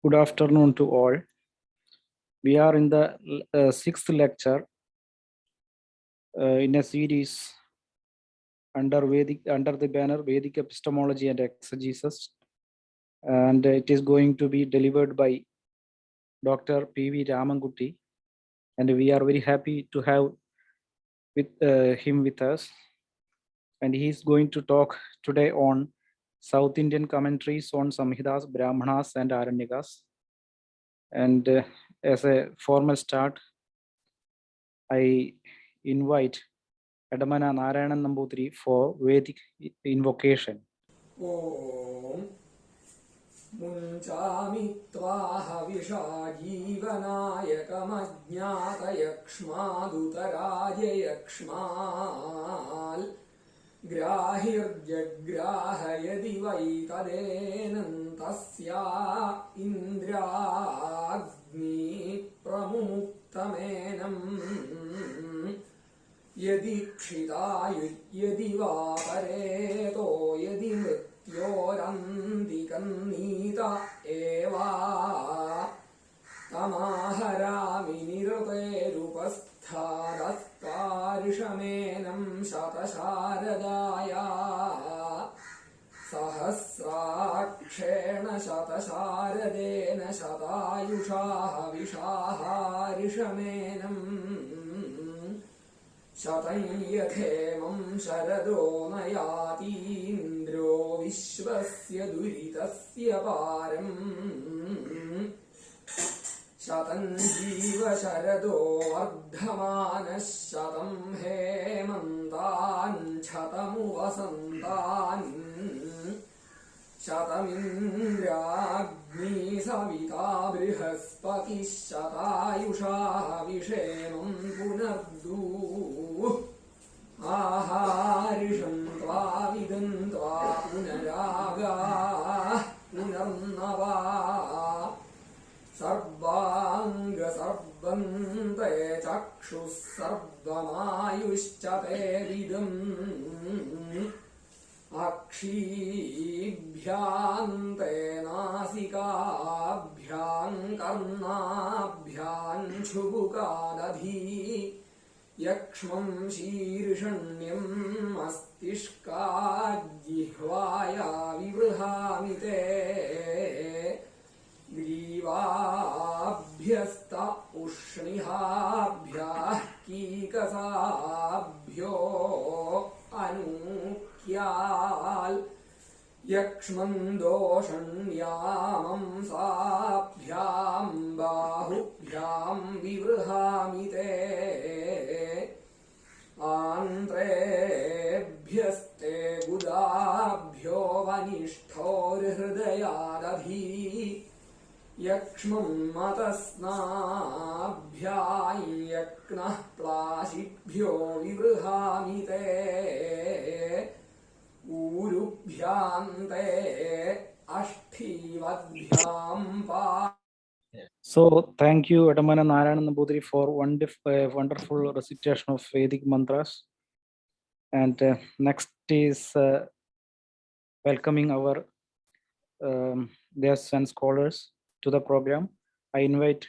Good afternoon to all. We are in the sixth lecture in a series under the banner Vedic Epistemology and Exegesis, and it is going to be delivered by Dr. P.V. Ramankutty, and we are very happy to have him with us. And he is going to talk today on South Indian commentaries on Samhitas, Brahmanas and Aranyakas. And as a formal start, I invite Adamana Narayanan Namboothiri for Vedic invocation. Om Munchami Tvaha Vishajivanayakam Yakshmadutaraja Grahirjagrahayadi Vaitadenantasya Indragni Pramumuktamenam Yadi Kshitayu Yadi Vapareto Yadi Mrityorandikannita Eva Tamaharami Nirate Rupasthadasparishamenam Shatasharadaya Sahasrakshena Shatasharadena Shatayushaha Vishaharishamenam Shatanyathemam Sharado Nayati Indro Vishvasya Duritasya Param Shatam Jiva Sharado Vardhamana Shatam Hemantan Shatamu Vasantan Shatamindryagni Savita Brihaspati Shatayusha Vishemam Punardu Aharishantva Vidantva Punaraga Punarnava Sarvanga Sarvante Chakshus Sarvamayushchate Vidam Akshibhyante Nasikabhyam Karnabhyam Chubukadadhi Yakshmam Shirishanyam Mastishkajihvaya Vivrhamite Grivabhyasta Ushnihabhyah Kikasabhyo Anukyal Yakshmandoshanyamam Sabhyam Bahubhyam Vivrhamite Antrebhyaste Gudabhyo Vanishthor Hridayadabhi Yakshmam Matasnabhyam Yaknah Plashibhyo Vivrhamite Urubhyante Ashthivadhyam Pa. So thank you, Adamana Narayanan Namboothiri, for wonderful recitation of Vedic mantras. And next is welcoming our guests and scholars to the program. I invite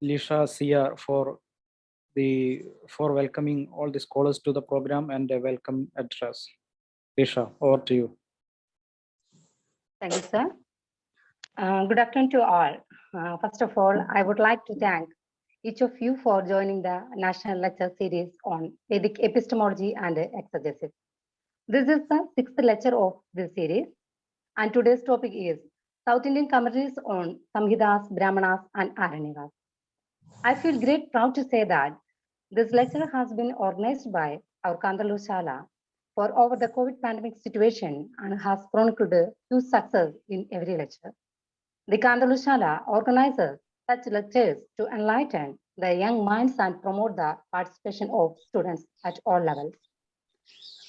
Lisha Sia for welcoming all the scholars to the program and a welcome address. Lisha, over to you. Thank you, sir. Good afternoon to all. First of all, I would like to thank each of you for joining the National Lecture Series on Vedic Epistemology and Exegesis. This is the sixth lecture of this series, and today's topic is South Indian commentaries on Samhitas, Brahmanas and Aranyakas. I feel great proud to say that this lecture has been organized by our Kandalushala for over the COVID pandemic situation and has chronicled a huge success in every lecture. The Kandalushala organizes such lectures to enlighten the young minds and promote the participation of students at all levels.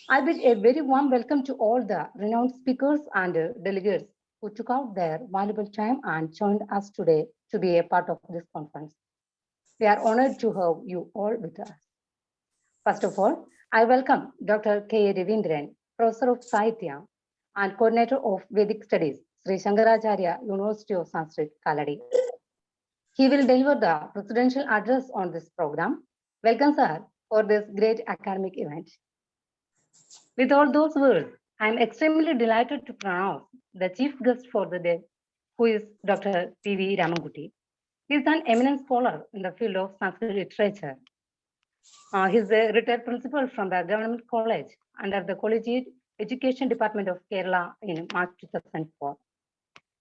I bid a very warm welcome to all the renowned speakers and delegates who took out their valuable time and joined us today to be a part of this conference. We are honored to have you all with us. First of all, I welcome Dr. K. Ravindran, Professor of Sahitya and Coordinator of Vedic Studies, Sri Shankaracharya University of Sanskrit, Kaladi. He will deliver the presidential address on this program. Welcome, sir, for this great academic event. With all those words, I am extremely delighted to pronounce the chief guest for the day, who is Dr. P.V. Ramankutty. He is an eminent scholar in the field of Sanskrit literature. He is a retired principal from the Government College under the Collegiate Education Department of Kerala in March 2004.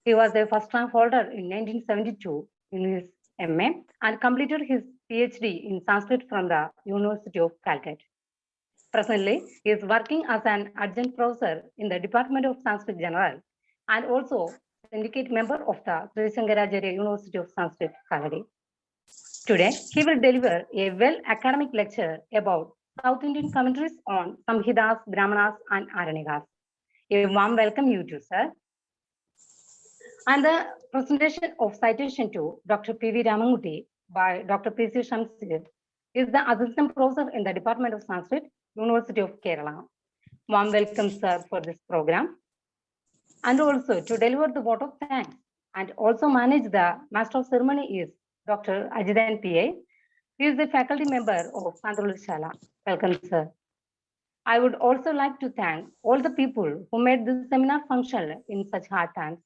He was a first rank holder in 1972 in his MA and completed his PhD in Sanskrit from the University of Calcutta. Presently, he is working as an adjunct professor in the Department of Sanskrit General and also syndicate member of the Sri Shankaracharya University of Sanskrit, Kaladi. Today, he will deliver a well-academic lecture about South Indian commentaries on Samhitas, Brahmanas and Aranyakas. A warm welcome you too, sir. And the presentation of citation to Dr. P.V. Ramankutty by Dr. P.C. Shamsir is the assistant professor in the Department of Sanskrit, University of Kerala. Warm welcome, sir, for this program. And also to deliver the vote of thanks and also manage the master of ceremony is Dr. Ajidan P.A. He is a faculty member of Shala. Welcome, sir. I would also like to thank all the people who made this seminar function in such hard times.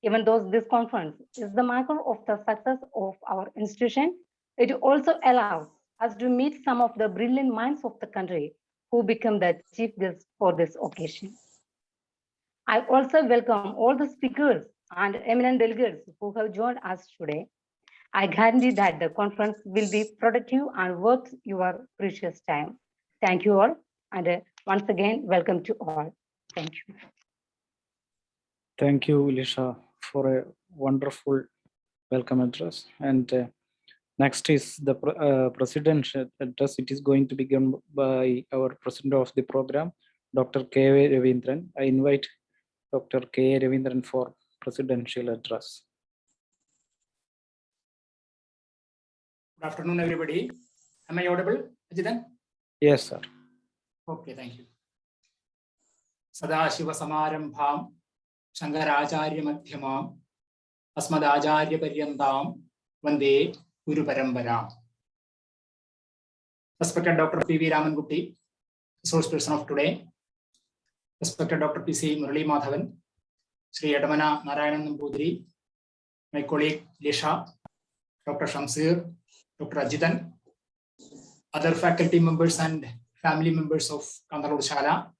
Even though this conference is the marker of the success of our institution, it also allows us to meet some of the brilliant minds of the country who become the chief guests for this occasion. I also welcome all the speakers and eminent delegates who have joined us today. I guarantee that the conference will be productive and worth your precious time. Thank you all, and once again, welcome to all. Thank you. Thank you, Lisha, for a wonderful welcome address. And next is the presidential address. It is going to be given by our president of the program, Dr. K.V. Ravindran. I invite Dr. K. Ravindran for presidential address. Good afternoon, everybody. Am I audible, Ajidan? Yes, sir. Okay, thank you. Sadashiva Samarambham Shankaracharya Madhyamam Asmadacharya Paryandam Vande Guru Parambaram. Respected Dr. P.V. Ramankutty, resource person of today. Respected Dr. P.C. Murali Madhavan, Sri Adamana Narayanan Nambudiri, my colleague Lisha, Dr. Shamsir, Dr. Ajidan, other faculty members and family members of Shala,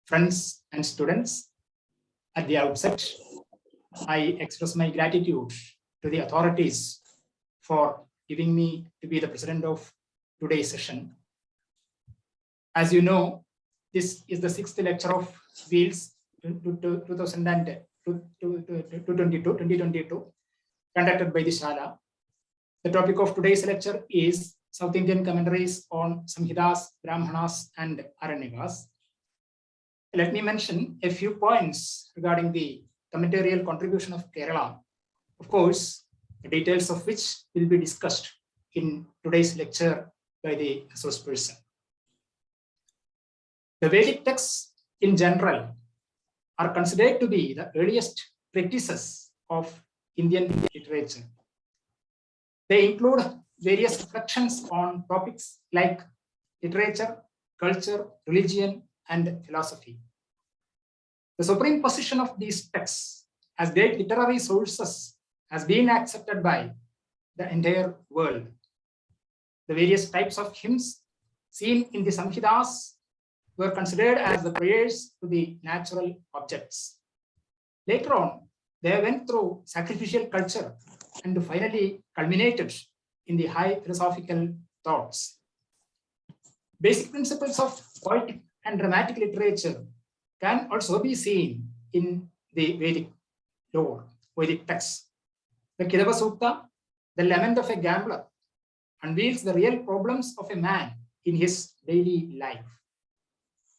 friends and students. At the outset, I express my gratitude to the authorities for giving me to be the president of today's session. As you know, this is the 6th lecture of VEELS 2022, conducted by the Shala. The topic of today's lecture is South Indian commentaries on Samhitas, Brahmanas and Aranyakas. Let me mention a few points regarding the commentarial contribution of Kerala. Of course, the details of which will be discussed in today's lecture by the resource person. The Vedic texts in general are considered to be the earliest treatises of Indian literature. They include various reflections on topics like literature, culture, religion, and philosophy. The supreme position of these texts as great literary sources has been accepted by the entire world. The various types of hymns seen in the Samhitas were considered as the prayers to the natural objects. Later on, they went through sacrificial culture and finally culminated in the high philosophical thoughts. Basic principles of poetic and dramatic literature can also be seen in the Vedic lore, Vedic texts. The Kidava Sukta, the lament of a gambler, unveils the real problems of a man in his daily life.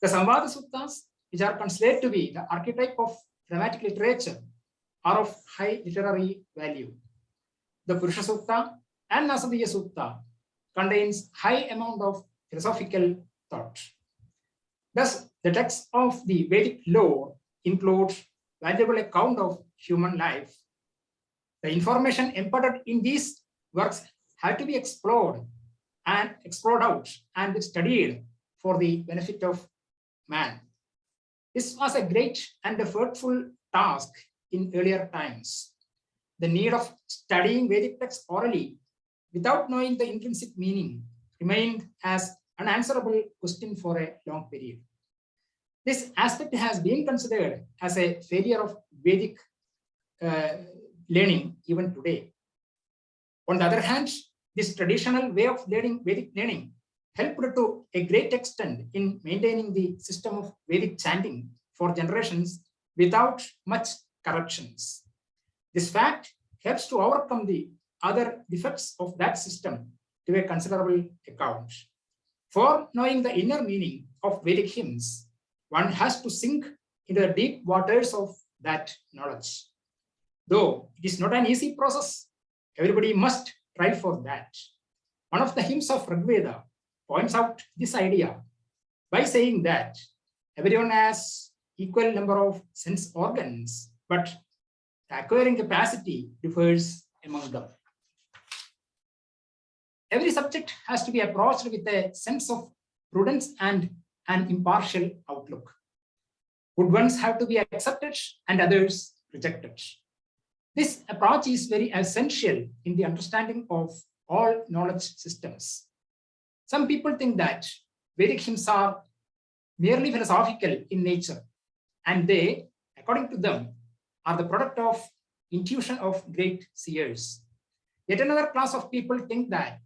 The Samvada Suktas, which are considered to be the archetype of dramatic literature, are of high literary value. The Purusha Sukta and Nasadiya Sukta contains high amount of philosophical thought. Thus, the texts of the Vedic lore include valuable account of human life, the information embedded in these works have to be explored out and studied for the benefit of man. This was a great and effortful task in earlier times. The need of studying Vedic texts orally without knowing the intrinsic meaning remained as unanswerable question for a long period. This aspect has been considered as a failure of Vedic learning even today. On the other hand, this traditional way of learning Vedic learning helped to a great extent in maintaining the system of Vedic chanting for generations without much corruptions. This fact helps to overcome the other defects of that system to a considerable account. For knowing the inner meaning of Vedic hymns, one has to sink into the deep waters of that knowledge. Though it is not an easy process, everybody must try for that. One of the hymns of Rigveda points out this idea by saying that everyone has equal number of sense organs, but the acquiring capacity differs among them. Every subject has to be approached with a sense of prudence and an impartial outlook. Good ones have to be accepted and others rejected. This approach is very essential in the understanding of all knowledge systems. Some people think that Vedic hymns are merely philosophical in nature, and they, according to them, are the product of intuition of great seers. Yet another class of people think that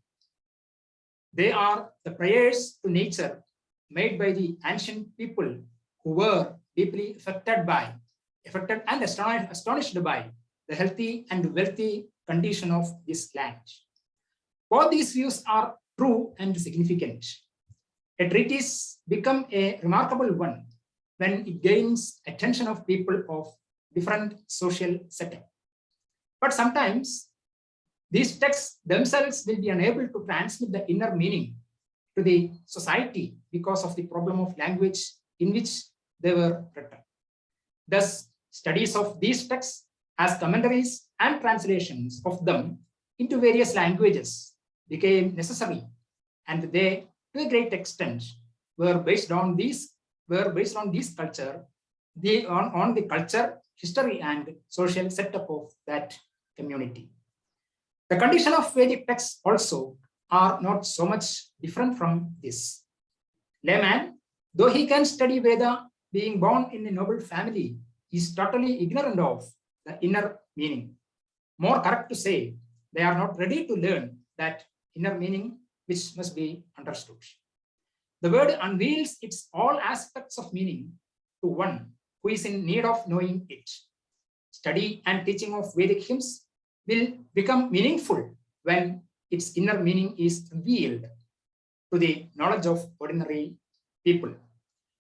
they are the prayers to nature made by the ancient people who were deeply affected and astonished by the healthy and wealthy condition of this land. Both these views are true and significant. A treatise becomes a remarkable one when it gains attention of people of different social setup. But sometimes these texts themselves will be unable to transmit the inner meaning to the society because of the problem of language in which they were written. Thus, studies of these texts as commentaries and translations of them into various languages became necessary, and they, to a great extent, were based on the culture, history, and social setup of that community. The condition of Vedic texts also are not so much different from this. Layman, though he can study Veda, being born in a noble family, is totally ignorant of the inner meaning. More correct to say, they are not ready to learn that inner meaning which must be understood. The word unveils its all aspects of meaning to one who is in need of knowing it. Study and teaching of Vedic hymns will become meaningful when its inner meaning is revealed to the knowledge of ordinary people.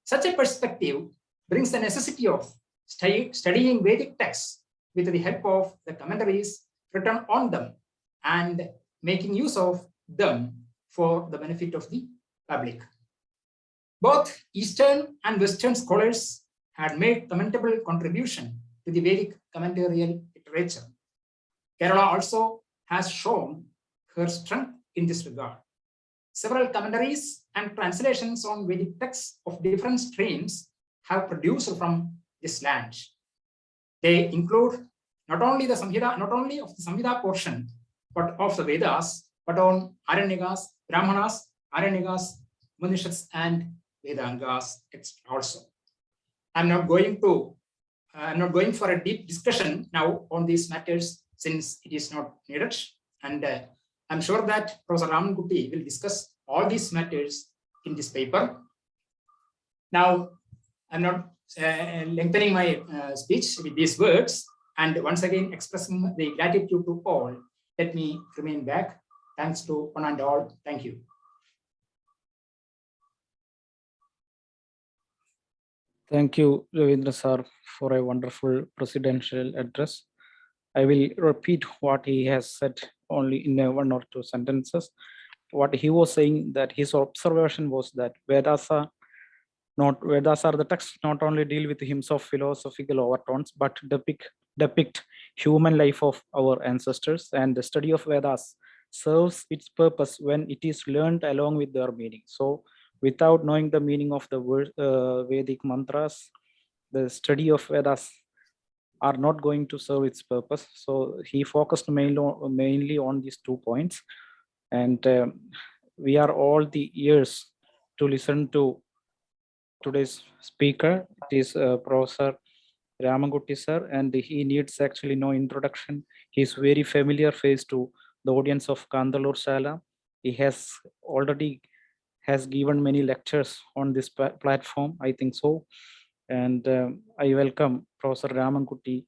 Such a perspective brings the necessity of studying Vedic texts with the help of the commentaries written on them and making use of them for the benefit of the public. Both Eastern and Western scholars had made commendable contribution to the Vedic commentarial literature. Kerala also has shown her strength in this regard. Several commentaries and translations on Vedic texts of different streams have produced from this land. They include not only of the Samhita portion, but of the Vedas, but on Aranyakas, Brahmanas, Aranyakas, Upanishads, and Vedangas also. I'm not going for a deep discussion now on these matters since it is not needed. And I'm sure that Professor Ramankutty will discuss all these matters in this paper. Now, I'm not lengthening my speech with these words, and once again expressing the gratitude to all. Let me remain back. Thanks to one and all. Thank you. Thank you, Ravindra sir, for a wonderful presidential address. I will repeat what he has said only in one or two sentences. What he was saying, that his observation was that Vedas are Not Vedas are the texts not only deal with hymns of philosophical overtones, but depict human life of our ancestors, and the study of Vedas serves its purpose when it is learned along with their meaning. So without knowing the meaning of the Vedic mantras, the study of Vedas are not going to serve its purpose. So he focused mainly on these 2 points. And we are all the ears to listen to today's speaker. It is Professor Ramankutty sir, and he needs actually no introduction. He is very familiar face to the audience of Kandalur Shala. He has already given many lectures on this platform, I think so. And I welcome Professor Ramankutty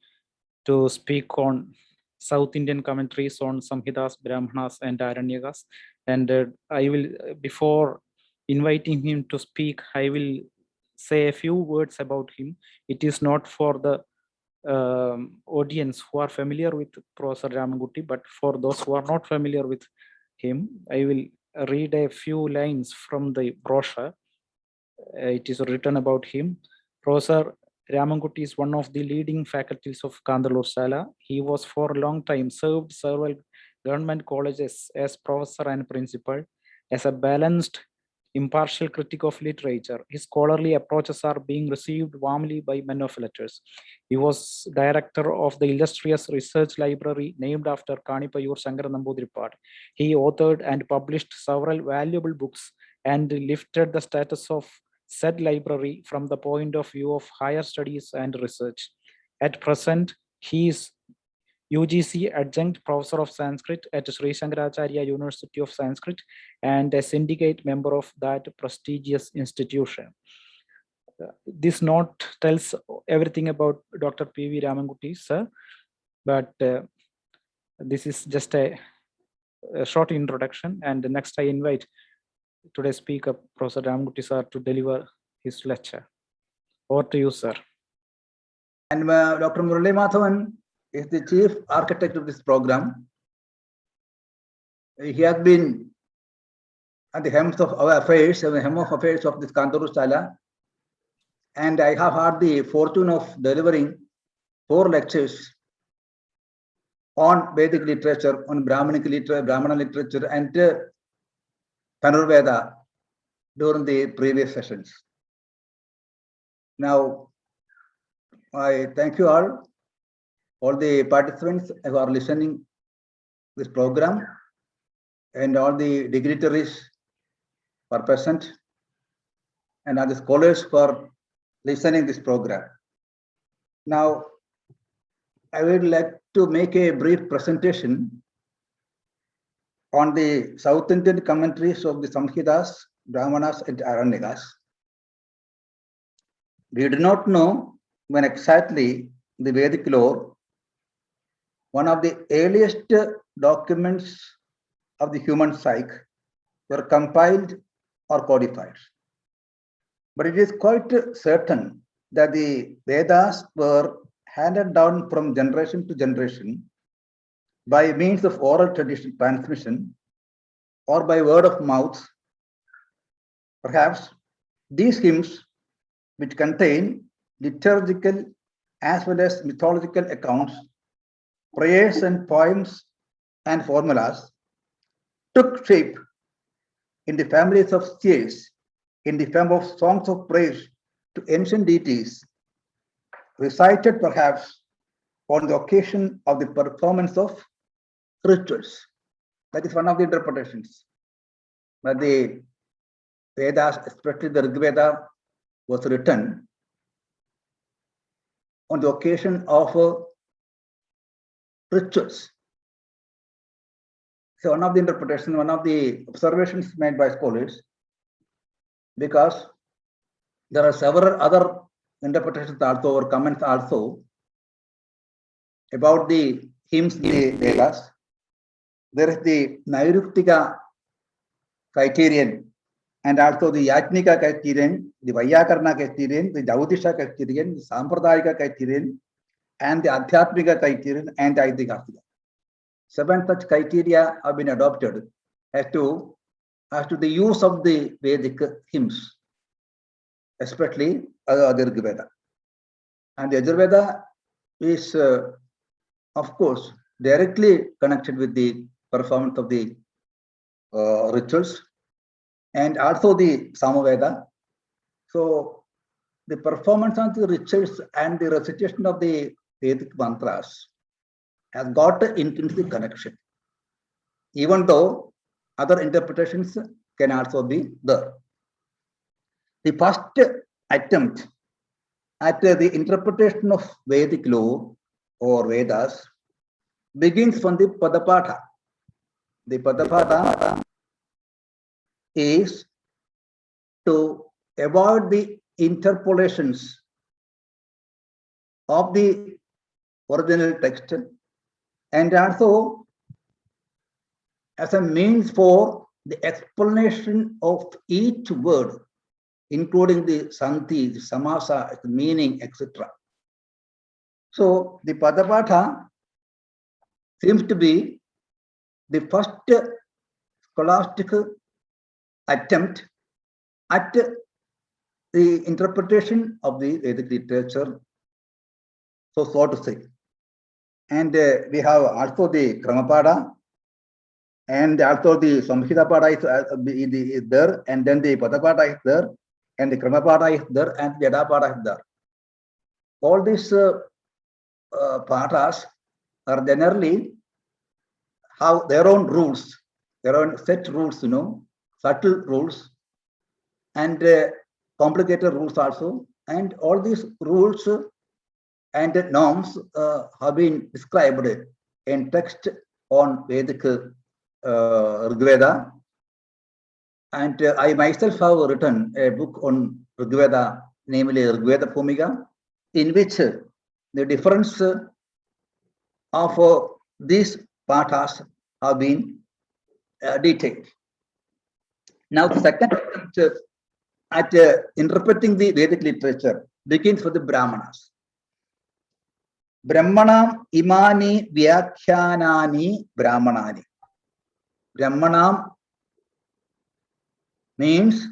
to speak on South Indian commentaries on Samhitas, Brahmanas and Aranyakas. And I will, before inviting him to speak, I will say a few words about him. It is not for the audience who are familiar with Professor Ramankutty, but for those who are not familiar with him, I will read a few lines from the brochure. It is written about him. Professor Ramankutty is one of the leading faculties of Kandalur Shala. He was for a long time served several government colleges as professor and principal. As a balanced, impartial critic of literature, his scholarly approaches are being received warmly by men of letters. He was director of the illustrious research library named after Kanipayur Shankara Namboodiripad. He authored and published several valuable books and lifted the status of said library from the point of view of higher studies and research. At present, he is UGC Adjunct Professor of Sanskrit at Sri Shankaracharya University of Sanskrit and a syndicate member of that prestigious institution. This note tells everything about Dr. P.V. Ramankutty, sir, but this is just a short introduction, and next I invite today's speaker, Professor Ramankutty sir, to deliver his lecture. Over to you, sir. And Dr. Murali Madhavan is the chief architect of this program. He has been at the helm of our affairs, the helm of affairs of this Kandalur Shala. And I have had the fortune of delivering 4 lectures on Vedic literature, on Brahmana literature, and Dhanurveda during the previous sessions. Now, I thank you all the participants who are listening this program, and all the dignitaries who are present, and other scholars for listening this program. Now, I would like to make a brief presentation on the South Indian commentaries of the Samhitas, Brahmanas and Aranyakas. We do not know when exactly the Vedic lore, one of the earliest documents of the human psyche, were compiled or codified. But it is quite certain that the Vedas were handed down from generation to generation by means of oral tradition transmission or by word of mouth. Perhaps these hymns, which contain liturgical as well as mythological accounts, prayers and poems and formulas, took shape in the families of seers in the form of songs of praise to ancient deities, recited perhaps on the occasion of the performance of rituals. That is one of the interpretations. But the Vedas, especially the Rig Veda, was written on the occasion of rituals. So one of the interpretations, one of the observations made by scholars, because there are several other interpretations also or comments also about the hymns in the Vedas. There is the Nairuktika criterion and also the Yajnika criterion, the Vaiyakarna criterion, the Jyotisha criterion, the Sampradayika criterion, and the Adhyatmika criterion and the Aitikastika. 7 such criteria have been adopted as to the use of the Vedic hymns. especially the Rig Veda. And the Yajurveda is, of course, directly connected with the performance of the rituals and also the Samaveda. So the performance of the rituals and the recitation of the Vedic mantras has got an intrinsic connection, even though other interpretations can also be there. The first attempt at the interpretation of Vedic law or Vedas begins from the Padapatha. The Padapatha is to avoid the interpolations of the original text and also as a means for the explanation of each word, including the Santi, the Samasa, the meaning, etc. So the Padapatha seems to be the first scholastic attempt at the interpretation of the Vedic literature, so to say. And we have also the Kramapada, and also the Samhita Pada is there, and then the Padapada is there, and the Kramapada is there, and Jadapada is there. All these padas are generally have their own rules, their own set rules, subtle rules, and complicated rules also. And all these rules and norms have been described in text on Vedic Rigveda. And I myself have written a book on Rigveda, namely Rigveda Bhumika, in which the difference of these pathas have been detailed. Now, the second attempt at interpreting the Vedic literature begins with the Brahmanas. Brahmanam imani vyakhyanani brahmanani. Brahmanam means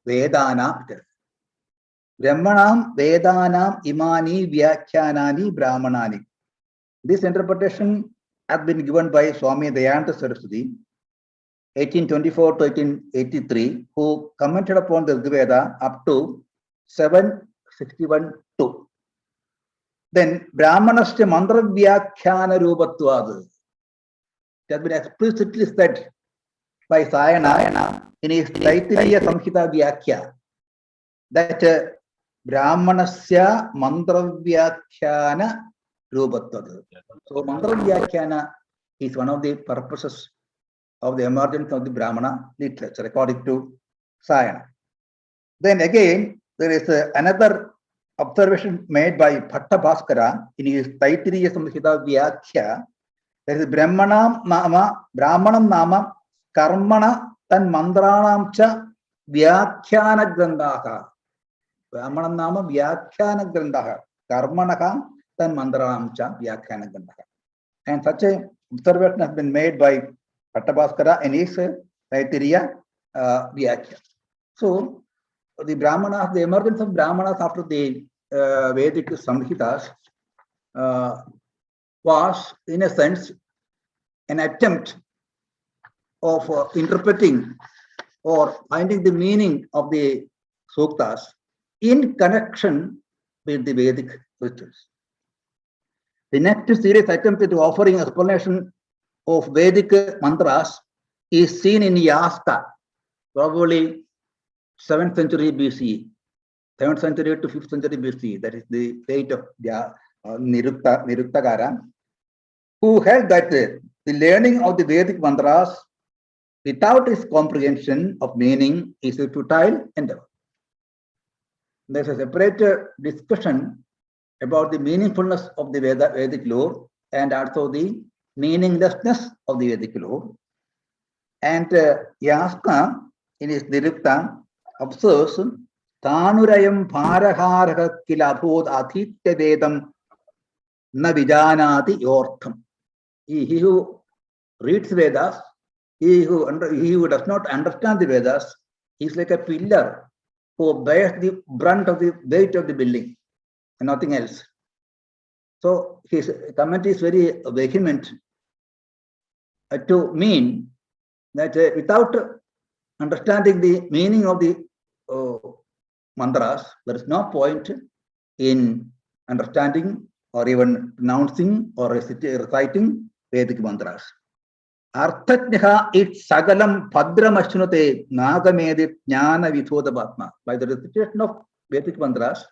Vedana. Brahmanam Vedanam imani vyakhyanani brahmanani. This interpretation has been given by Swami Dayananda Saraswati, 1824 to 1883, who commented upon the Veda up to 761-2. Then Brahmanasya mantra vyakhyana rupatvād. It has been explicitly said by Sayana in his Taittiriya Samhita Vyakhya that Brahmanasya mantra vyakhyana rupatvād. So mantra vyakhyana is one of the purposes of the emergence of the Brahmana literature, according to Sayana. Then again, there is another observation made by Bhatta Bhaskara in his Taittiriya Samhita Vyakhya. There is Brahmanam Nama Karmana Tan Mandranam Cha Vyakhyana Grandaha. Brahmanam Nama Vyakhyana Grandaha. Karmanaka Tan Mandranam Cha Vyakhyana Grandaha. And such a observation has been made by Bhatta Bhaskara in his Taittiriya Vyakhya. So, the Brahmanas, the emergence of Brahmanas after the Vedic Samhitas was, in a sense, an attempt of interpreting or finding the meaning of the suktas in connection with the Vedic rituals. The next serious attempt at offering explanation of Vedic mantras is seen in Yaska, probably 7th century BCE, 7th century to 5th century BCE, that is the date of Niruktakara, who held that the learning of the Vedic mantras without its comprehension of meaning is a futile endeavor. There's a separate discussion about the meaningfulness of the Vedic lore and also the meaninglessness of the Vedic lore. And Yaska, in his Nirukta, observes Tanurayam Bharaharaha Kilabhod Athitya Vedam Na Vijanati Yortham. He who reads Vedas, he who does not understand the Vedas, is like a pillar who bears the brunt of the weight of the building and nothing else. So his comment is very vehement to mean that without understanding the meaning of the mantras, there is no point in understanding or even pronouncing or reciting Vedic mantras. Arthatnyaha it sagalam bhadramashunate nagamedit jnana vithodabatma. By the recitation of Vedic mantras,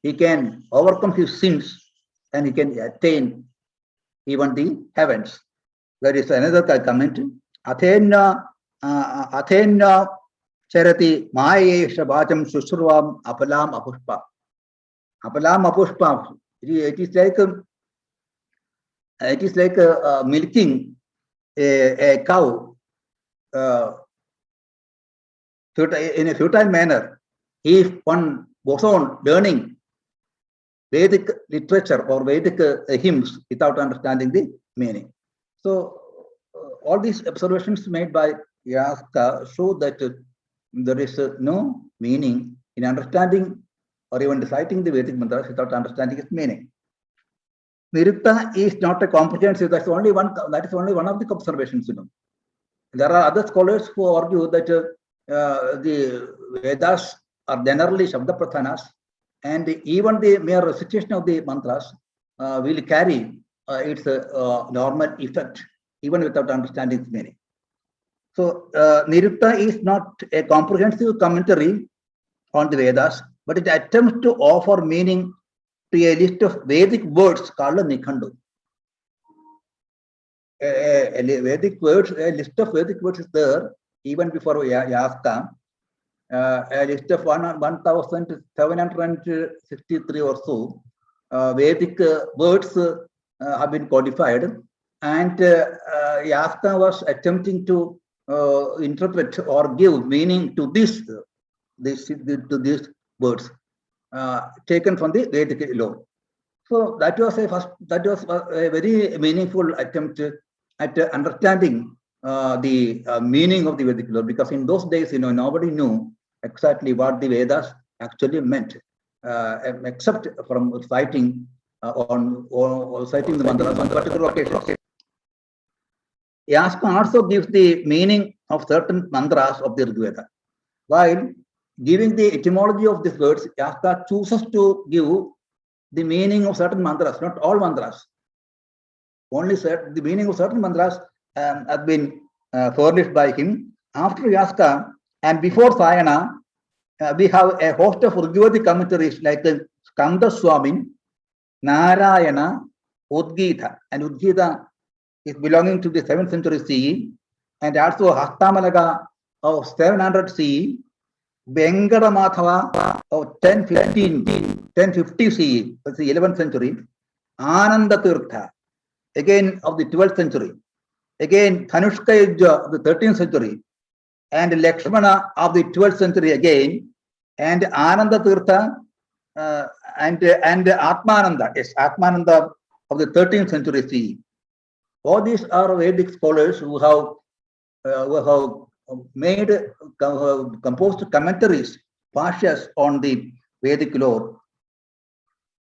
he can overcome his sins and he can attain even the heavens. There is another comment. Athena charati mayesha bhajam susurvam apalam apushpa. Apalam apushpa. It is like milking a cow in a futile manner. If one goes on learning Vedic literature or Vedic hymns without understanding the meaning. So all these observations made by Yaska show that there is no meaning in understanding or even reciting the Vedic mantras without understanding its meaning. Nirukta is not a comprehensive. That is only one of the observations. There are other scholars who argue that the Vedas are generally Shabda Prathanas, and even the mere recitation of the mantras will carry its normal effect even without understanding its meaning. So Nirukta is not a comprehensive commentary on the Vedas, but it attempts to offer meaning to a list of Vedic words called Nikhandu. A Vedic words, a list of Vedic words is there even before Yaska. A list of 1,763 or so Vedic words have been codified, and Yaska was attempting to interpret or give meaning to these words taken from the Vedic law. So that was a very meaningful attempt at understanding the meaning of the Vedic law, because in those days, nobody knew exactly what the Vedas actually meant, except from citing citing the mantras on particular occasions. Yaska also gives the meaning of certain mantras of the Rig Veda. While giving the etymology of these words, Yaska chooses to give the meaning of certain mantras, not all mantras. Only the meaning of certain mantras has been furnished by him. After Yaska and before Sayana, we have a host of Rigvedic commentaries like Skanda Swamin, Narayana, Udgita, and Udgita is belonging to the 7th century CE, and also Hastamalaga of 700 CE, Venkadamadhava of 1050 CE, that's the 11th century, Ananda Tirtha, again of the 12th century, again Dhanushka Yajna of the 13th century, and Lakshmana of the 12th century again, and Ananda Tirtha and Atmananda, yes, Atmananda of the 13th century CE. All these are Vedic scholars who have composed commentaries, pashas on the Vedic lore,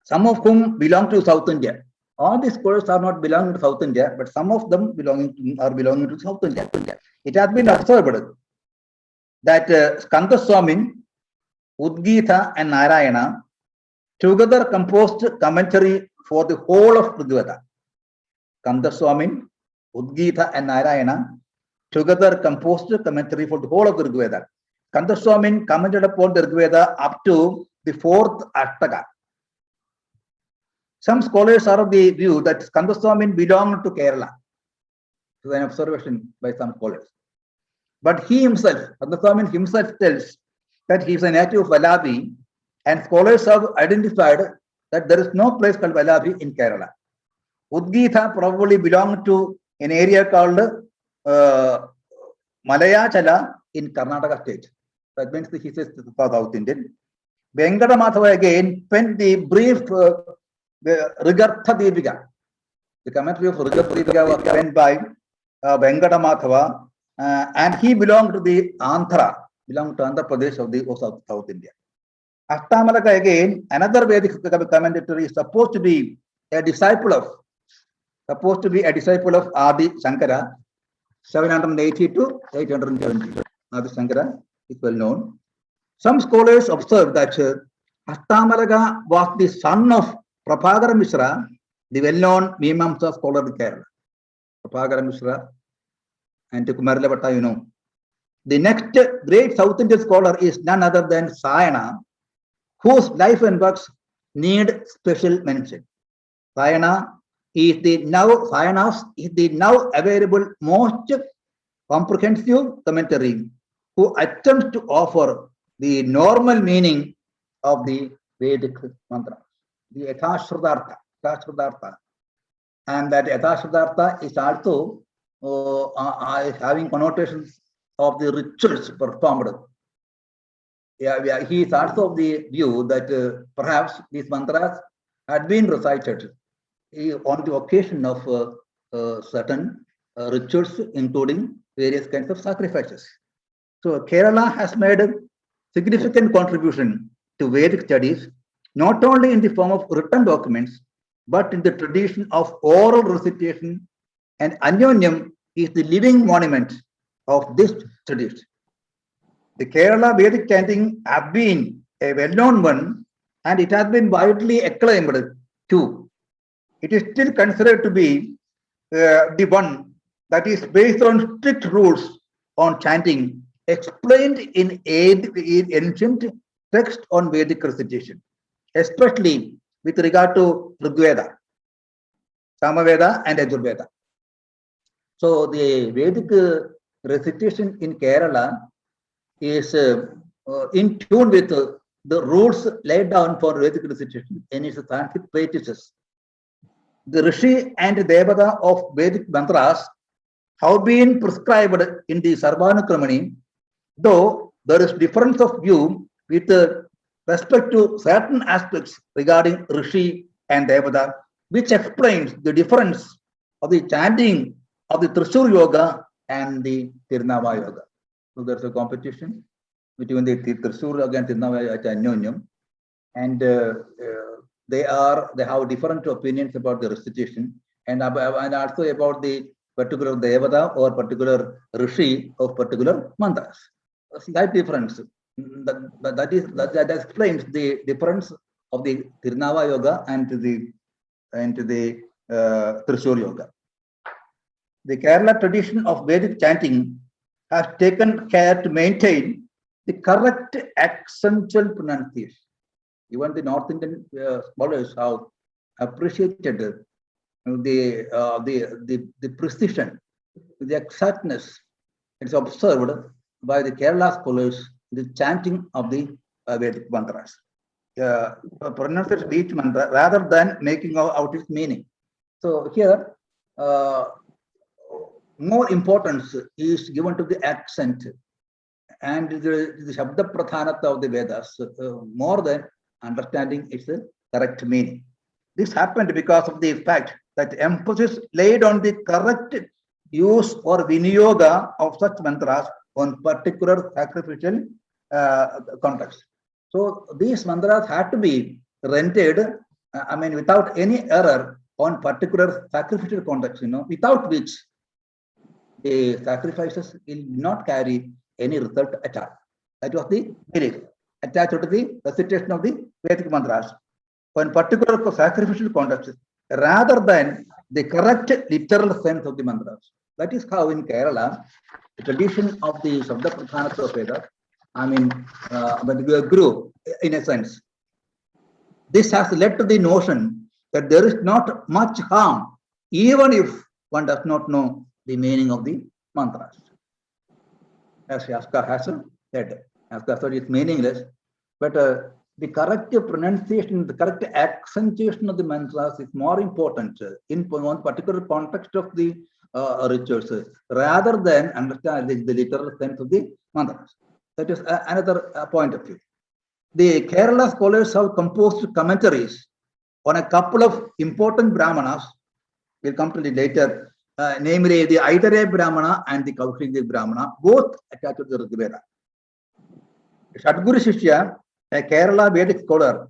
some of whom belong to South India. All these scholars are not belonging to South India, but some of them are belonging to South India. It has been observed that Skanda Swamin, Udgita, and Narayana together composed commentary for the whole of Rig Veda. Skanda Swamin, Udgita, and Narayana together composed commentary for the whole of the Rig Veda. Skanda Swamin commented upon the Rig Veda up to the 4th Ashtaka. Some scholars are of the view that Skanda Swamin belonged to Kerala. This is an observation by some scholars. But he himself, Skanda Swamin himself tells that he is a native of Valabi, and scholars have identified that there is no place called Valabi in Kerala. Udgita probably belonged to an area called Malayachala in Karnataka state. That means he says South Indian. Venkadamadhava again penned the brief Rigartha Deepika. The commentary of Rigartha Deepika was penned by Venkadamadhava, and he belonged to the Andhra belong to Andhra Pradesh of South India. Ashtamalaka again, another Vedic commentary is supposed to be a disciple of Adi Shankara, 780 to 870. Adi Shankara is well known. Some scholars observe that Ashtamalaka was the son of Prabhakara Mishra, the well-known Mimamsa scholar of Kerala. Prabhakara Mishra and Kumarila Bhatta, you know. The next great South Indian scholar is none other than Sayana, whose life and works need special mention. Sayana is the now available most comprehensive commentary who attempts to offer the normal meaning of the Vedic mantra, the Ythashradartha. And that Ythashradartha is also having connotations of the rituals performed. He is also of the view that perhaps these mantras had been recited on the occasion of certain rituals, including various kinds of sacrifices. So Kerala has made a significant contribution to Vedic studies, not only in the form of written documents, but in the tradition of oral recitation, and Anyonyam is the living monument of this tradition. The Kerala Vedic chanting has been a well-known one, and it has been widely acclaimed too. It is still considered to be the one that is based on strict rules on chanting explained in ancient text on Vedic recitation, especially with regard to Rigveda, Samaveda and Yajurveda. So the Vedic recitation in Kerala is in tune with the rules laid down for Vedic recitation in its Sanskrit practices. The Rishi and Devata of Vedic mantras have been prescribed in the Sarvanukramani, though there is difference of view with respect to certain aspects regarding Rishi and Devata, which explains the difference of the chanting of the Trishur Yoga and the Tirnava Yoga. So there's a competition between the Trishur Yoga and Tirnava Yoga at Anyonyam, and they have different opinions about the recitation and also about the particular Devata or particular Rishi of particular mantras. A slight difference. That explains the difference of the Tirnava Yoga and the Trishur Yoga. The Kerala tradition of Vedic chanting has taken care to maintain the correct accentual pronunciation. Even the North Indian scholars have appreciated the precision, the exactness. It's observed by the Kerala scholars, the chanting of the Vedic mantras. Pronunciation of each mantra rather than making out its meaning. So here, more importance is given to the accent and the Shabda Pradhanata of the Vedas more than understanding its correct meaning. This happened because of the fact that emphasis laid on the correct use or vinyoga of such mantras on particular sacrificial context. So these mantras had to be rendered, without any error on particular sacrificial context, without which the sacrifices will not carry any result at all. That was the belief attached to the recitation of the Vedic mantras on particular sacrificial context rather than the correct literal sense of the mantras. That is how in Kerala, the tradition of the Shabda Pradhanata of Vedas, grew in a sense. This has led to the notion that there is not much harm even if one does not know the meaning of the mantras. As Yaska has said, Yaska said it's meaningless, but the correct pronunciation, the correct accentuation of the mantras is more important in one particular context of the rituals rather than understanding the literal sense of the mantras. That is another point of view. The Kerala scholars have composed commentaries on a couple of important Brahmanas. We'll come to it later, namely the Aitare Brahmana and the Kaushikya Brahmana, both attached to the Rigveda. Sadguru Shishya, a Kerala Vedic scholar,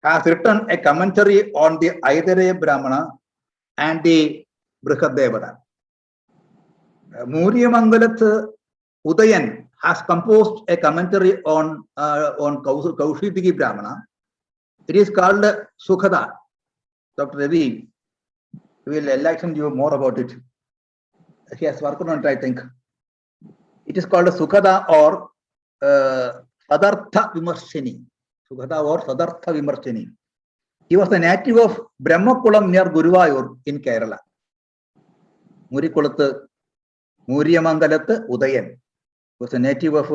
has written a commentary on the Aitareya Brahmana and the Brihadevada. Muriyamangalat Udayan has composed a commentary on Kaushitiki Brahmana. It is called Sukhada. Dr. Ravi will enlighten you more about it. He has worked on it, I think. It is called Sukhada or Sadartha Vimarshini. Sukhada or Sadartha Vimarshini. He was a native of Brahmakulam near Guruvayur in Kerala. Muriyamangalat Udayan was a native of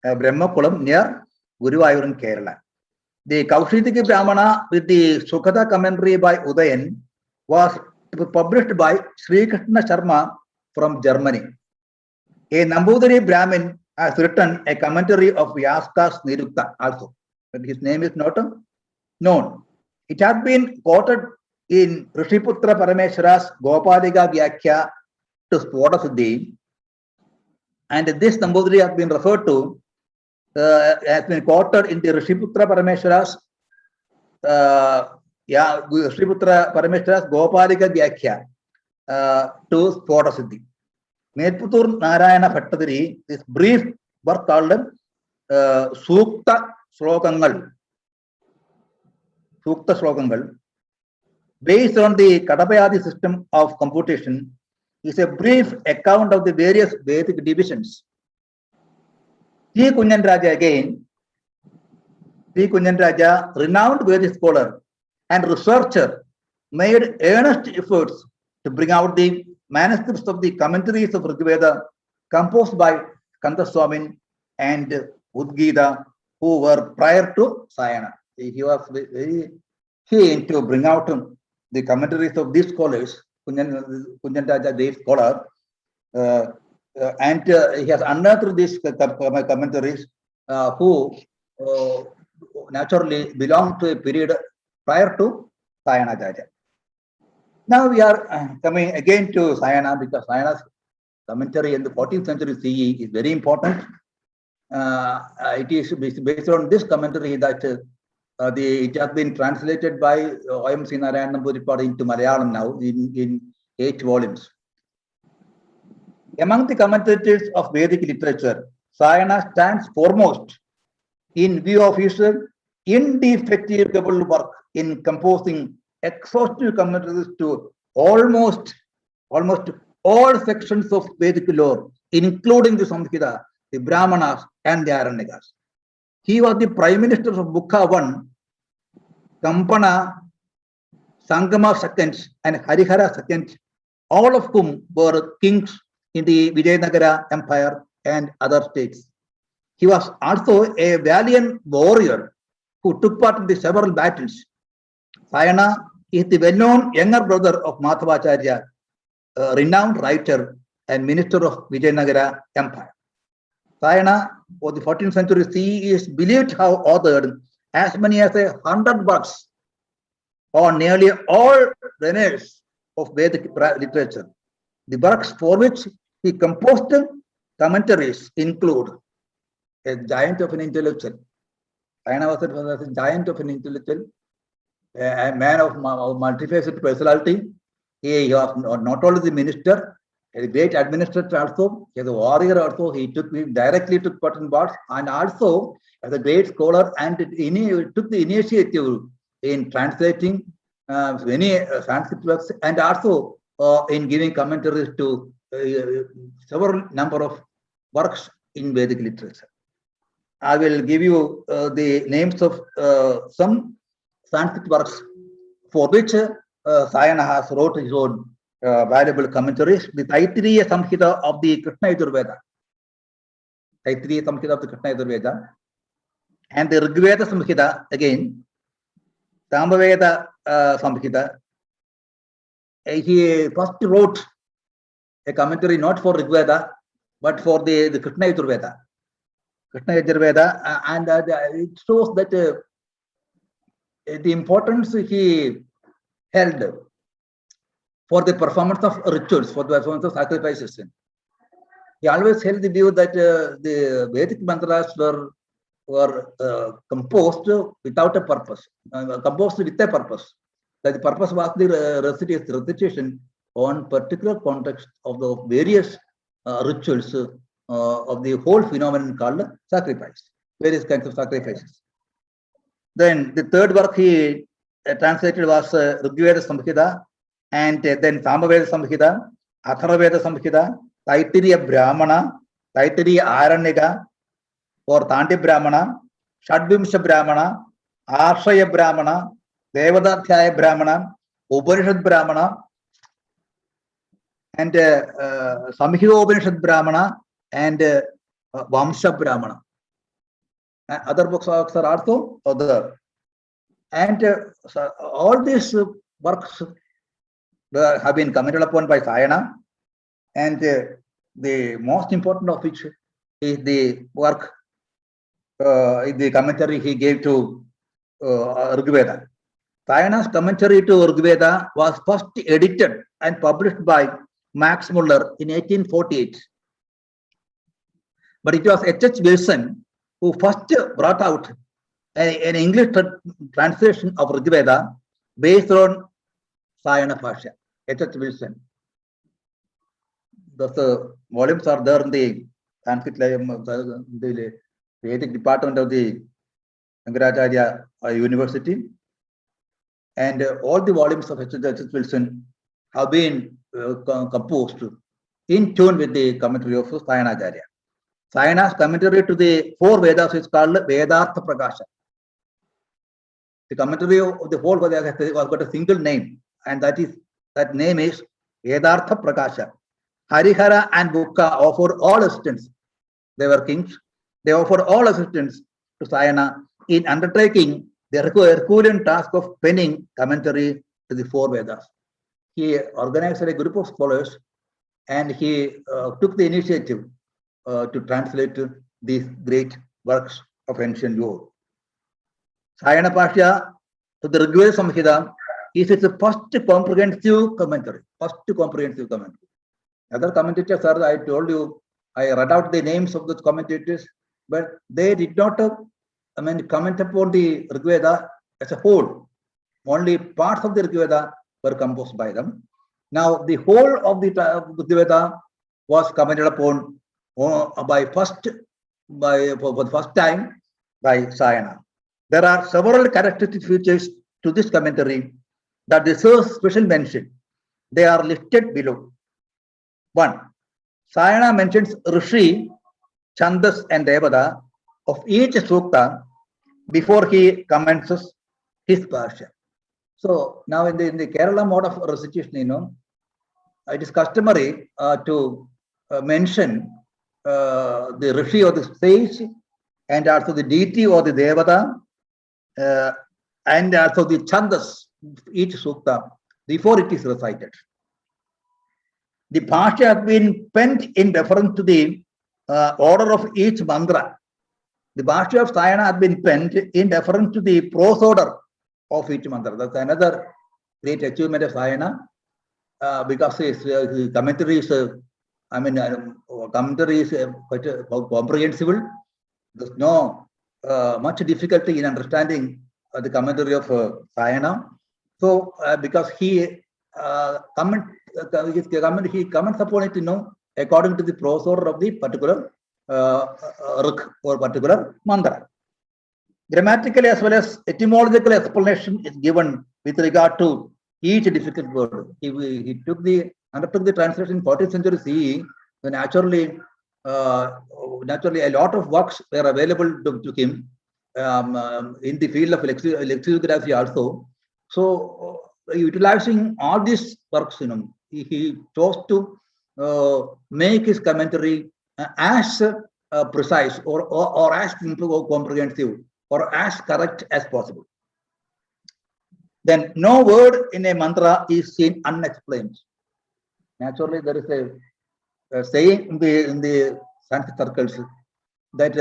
Brahmakulam near Guruvayur in Kerala. The Kaushitiki Brahmana with the Sukhada commentary by Udayan was published by Sri Krishna Sharma from Germany. A Nambudiri Brahmin has written a commentary of Vyaska's Nirukta also, but his name is not known. It has been quoted in Rishiputra Parameshwara's Gopalika Vyakhya to Swadasuddhi, and this Nambudiri has been referred to, has been quoted in the Rishiputra Parameshwara's Rishiputra Parameshwara's Gopalika Vyakhya to Swadasuddhi. Medputur Narayana Bhattadiri, this brief work called Sukta Slokangal. Sukta Slokangal, based on the Kadapayadi system of computation, is a brief account of the various Vedic divisions. T. Kunjan Raja again, T. Kunjan Raja, renowned Vedic scholar and researcher, made earnest efforts to bring out the manuscripts of the commentaries of Rigveda composed by Kandaswamin and Udgita, who were prior to Sayana. He was very keen to bring out the commentaries of these scholars, Kunjan Raja, the scholar, and he has unearthed these commentaries who naturally belong to a period prior to Sayana Raja. Now we are coming again to Sayana, because Sayana's commentary in the 14th century CE is very important. It is based on this commentary that it has been translated by O.M.C. Narayan Namboodiripadu into Malayalam now in 8 volumes. Among the commentators of Vedic literature, Sayana stands foremost in view of his indefatigable work in composing exhaustive commentaries to almost all sections of Vedic lore, including the Samhitas, the Brahmanas and the Aranyakas. He was the prime minister of Bukha I, Kampana, Sangama II, and Harihara II, all of whom were kings in the Vijayanagara Empire and other states. He was also a valiant warrior who took part in the several battles. Sayana is the well-known younger brother of Madhavacharya, a renowned writer and minister of Vijayanagara Empire. Sayana of the 14th century CE is believed to have authored as many as 100 works on nearly all genres of Vedic literature. The works for which he composed commentaries include a giant of an intellectual. Sayana was a giant of an intellectual, a man of multifaceted personality. He was not only the minister, a great administrator also, he was a warrior also. He directly took part in wars, and also as a great scholar, and took the initiative in translating many Sanskrit works, and also in giving commentaries to several number of works in Vedic literature. I will give you the names of some Sanskrit works for which Sayana has wrote his own valuable commentaries. The Taittiriya Samhita of the Krishna Yajurveda, Taittiriya Samhita of the Krishna Yajurveda, and the Rigveda Samhita again, Samaveda Samhita. He first wrote a commentary not for Rigveda but for the Krishna Yajurveda. Krishna Yajurveda, and it shows that the importance he held for the performance of rituals, for the performance of sacrifices. He always held the view that the Vedic mantras were were composed without a purpose, composed with a purpose. That the purpose was the recitation on particular context of the various rituals of the whole phenomenon called sacrifice, various kinds of sacrifices. Then the third work he translated was Rigveda Samhita, and then Samaveda Samhita, Atharvaveda Samhita, Taittiriya Brahmana, Taittiriya Aranyaka, or Tandi Brahmana, Shadvimsha Brahmana, Arshaya Brahmana, Devadatyaya Brahmana, Upanishad Brahmana, and Samhita Upanishad Brahmana, and Vamsha Brahmana. Other books are also other. And so all these works have been commented upon by Sayana, and the most important of which is the work, the commentary he gave to Rigveda. Sayana's commentary to Rigveda was first edited and published by Max Muller in 1848. But it was H.H. Wilson who first brought out an English translation of Rigveda based on Sayana Pasha, H.H. Wilson. The volumes are there in the Sanskrit, the Vedic department of the Shankaracharya University. And all the volumes of H.H. Wilson have been composed in tune with the commentary of Sayanacharya. Sayana's commentary to the four Vedas is called Vedartha Prakasha. The commentary of the whole Vedas has got a single name, and that name is Vedartha Prakasha. Harihara and Bukka offered all assistance. They were kings. They offered all assistance to Sayana in undertaking the Herculean task of penning commentary to the four Vedas. He organized a group of scholars, and he took the initiative to translate these great works of ancient Yoga. Sayana Pasha to the Rigveda Samhita is its first comprehensive commentary. Other commentators are, I told you, I read out the names of the commentators, but they did not comment upon the Rigveda as a whole. Only parts of the Rigveda were composed by them. Now, the whole of the Rigveda was commented upon for the first time by Sayana. There are several characteristic features to this commentary that deserve special mention. They are listed below. 1. Sayana mentions Rishi, Chandas, and Devada of each sukta before he commences his Pasha. So now in the Kerala mode of recitation, it is customary to mention the Rishi or the sage, and also the deity or the Devata, and also the Chandas, each sukta, before it is recited. The Pasha has been penned in reference to the order of each mantra. The Pasha of Sayana has been penned in reference to the prose order of each mantra. That's another great achievement of Sayana, because his commentary is, commentary is quite comprehensible. There's no much difficulty in understanding the commentary of Sayana. So, because he comments upon it, according to the prose order of the particular rik or particular mantra. Grammatical as well as etymological explanation is given with regard to each difficult word. He undertook the translation in 14th century CE. So naturally, a lot of works were available to him in the field of lexicography also. So, utilizing all these works, he chose to make his commentary as precise or as simple or comprehensive or as correct as possible. Then no word in a mantra is seen unexplained. Naturally, there is a saying in the Sanskrit circles that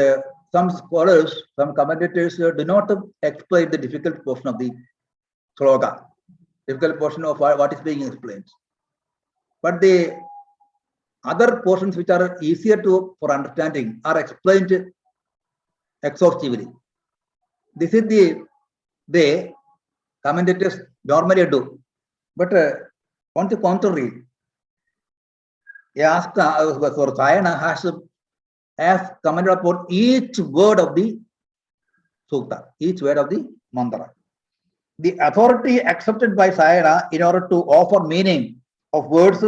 some scholars, some commentators do not explain the difficult portion of the sloka, difficult portion of what is being explained. But the other portions which are easier for understanding are explained exhaustively. This is the way commentators normally do. But on the contrary, Sayana has commented upon each word of the sukta, each word of the mantra. The authority accepted by Sayana in order to offer meaning of words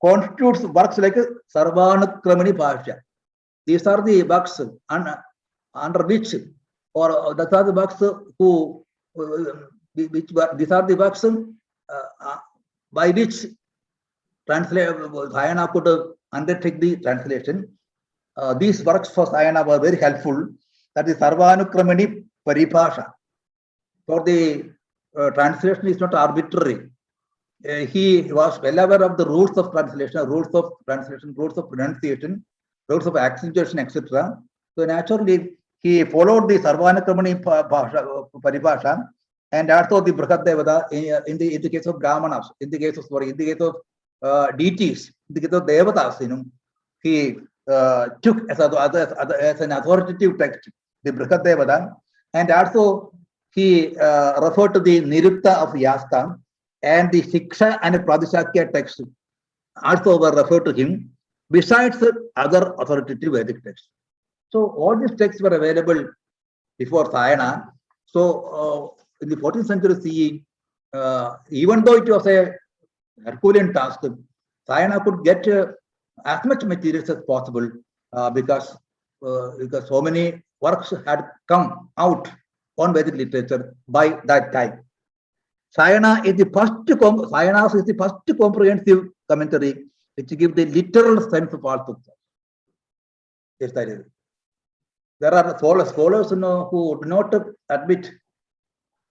constitutes works like Sarvanukramani Bhashya. These are the works under which, or these are the works who, these are the works by which Sayana could undertake the translation. These works for Sayana were very helpful. That is Sarvanukramani Paribhasha. For the translation is not arbitrary. He was well aware of the rules of translation, rules of pronunciation, rules of accentuation, etc. So naturally, he followed the Sarvanukramani Paribhasha and also the Brihat Devata in the case of Brahmanas, in the case of deities, in the case of Devatas, he took as an authoritative text the Brihat Devata, and also he referred to the Nirukta of Yasta, and the Shiksha and Pradishakya text also were referred to him, besides other authoritative Vedic texts. So all these texts were available before Sayana. So in the 14th century CE, even though it was a Herculean task, Sayana could get as much materials as possible because so many works had come out on Vedic literature by that time. Sayana is the first comprehensive commentary which gives the literal sense of all suktas. Yes, that is. There are scholars who do not admit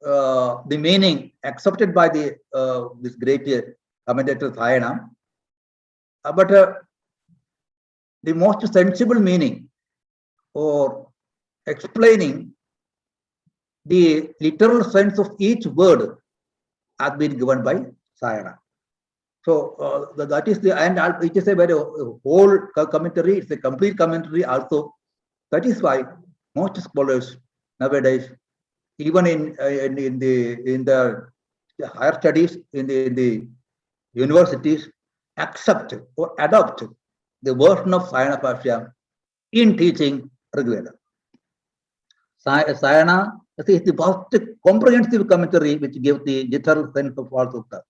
the meaning accepted by this great commentator Sayana, but the most sensible meaning or explaining the literal sense of each word has been given by Sayana. So that is and it is a very whole commentary. It's a complete commentary also. That is why most scholars nowadays, even in the higher studies in the universities, accept or adopt the version of Sayana Bhashya in teaching Rigveda. Sayana is the first comprehensive commentary which gives the literal sense of all sukta.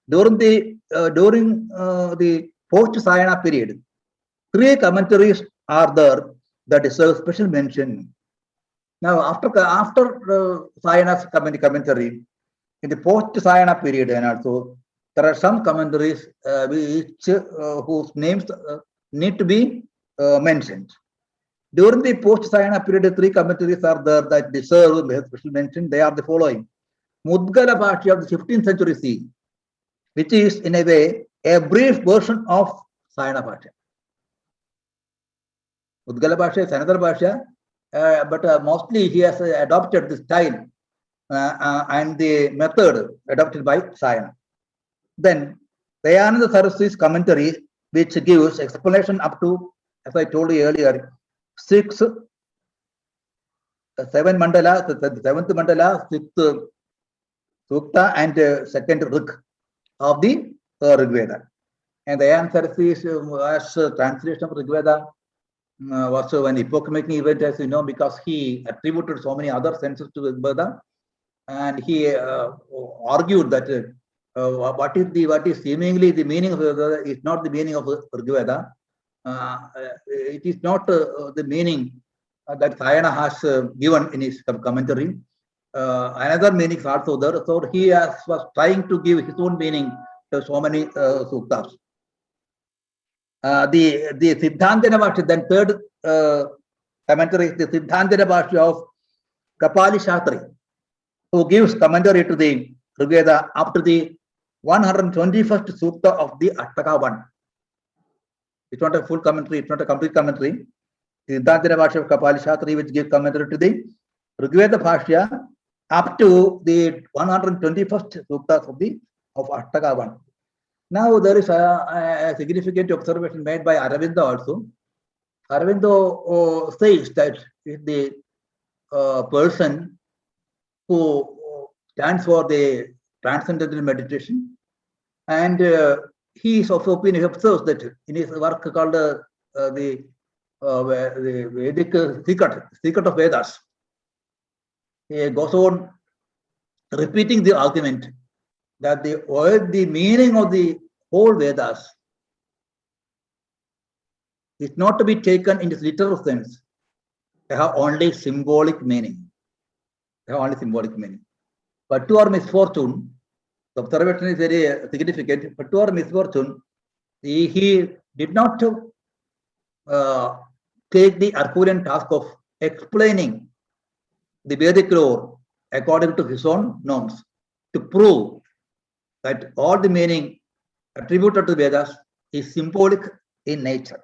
During the post-Sayana period, 3 commentaries are there that deserve special mention. Now, after Sayana's commentary, in the post-Sayana period, and also there are some commentaries whose names need to be mentioned. During the post-Sayana period, 3 commentaries are there that deserve special mention. They are the following: Mudgala Bhashya of the 15th century CE, which is in a way a brief version of Sayana Bhashya. Mudgala Bhashya is another Bhashya, but mostly he has adopted the style and the method adopted by Sayana. Then Dayananda Saraswati's commentary, which gives explanation up to, as I told you earlier, 7 mandala, the 7th mandala, 6th sukta, and 2nd rik of the Rigveda. And Dayananda Saraswati's translation of Rigveda was an epoch-making event, as you know, because he attributed so many other senses to Rigveda, and he argued that what is seemingly the meaning of Rigveda is not the meaning of Rigveda. It is not the meaning that Sayana has given in his commentary. Another meaning is also there. So he was trying to give his own meaning to so many suktas. The Siddhantana Bhashya, then 3rd commentary is the Siddhantana Bhashya of Kapali Shatri, who gives commentary to the Rigveda after the 121st sukta of the Ashtaka 1. It's not a full commentary, it's not a complete commentary. Siddhantana Bhashya of Kapali Shatri, which gives commentary to the Rigveda Bhashya up to the 121st suktas of Ashtaka 1. Now there is a significant observation made by Aurobindo also. Aurobindo says that the person who stands for the transcendental meditation, and he is of opinion, he observes that in his work called the Vedic Secret of Vedas, he goes on repeating the argument that the meaning of the whole Vedas is not to be taken in its literal sense. They have only symbolic meaning. They have only symbolic meaning. But to our misfortune, the observation is very significant. But to our misfortune, he did not take the Herculean task of explaining the Vedic lore according to his own norms to prove that all the meaning attributed to Vedas is symbolic in nature.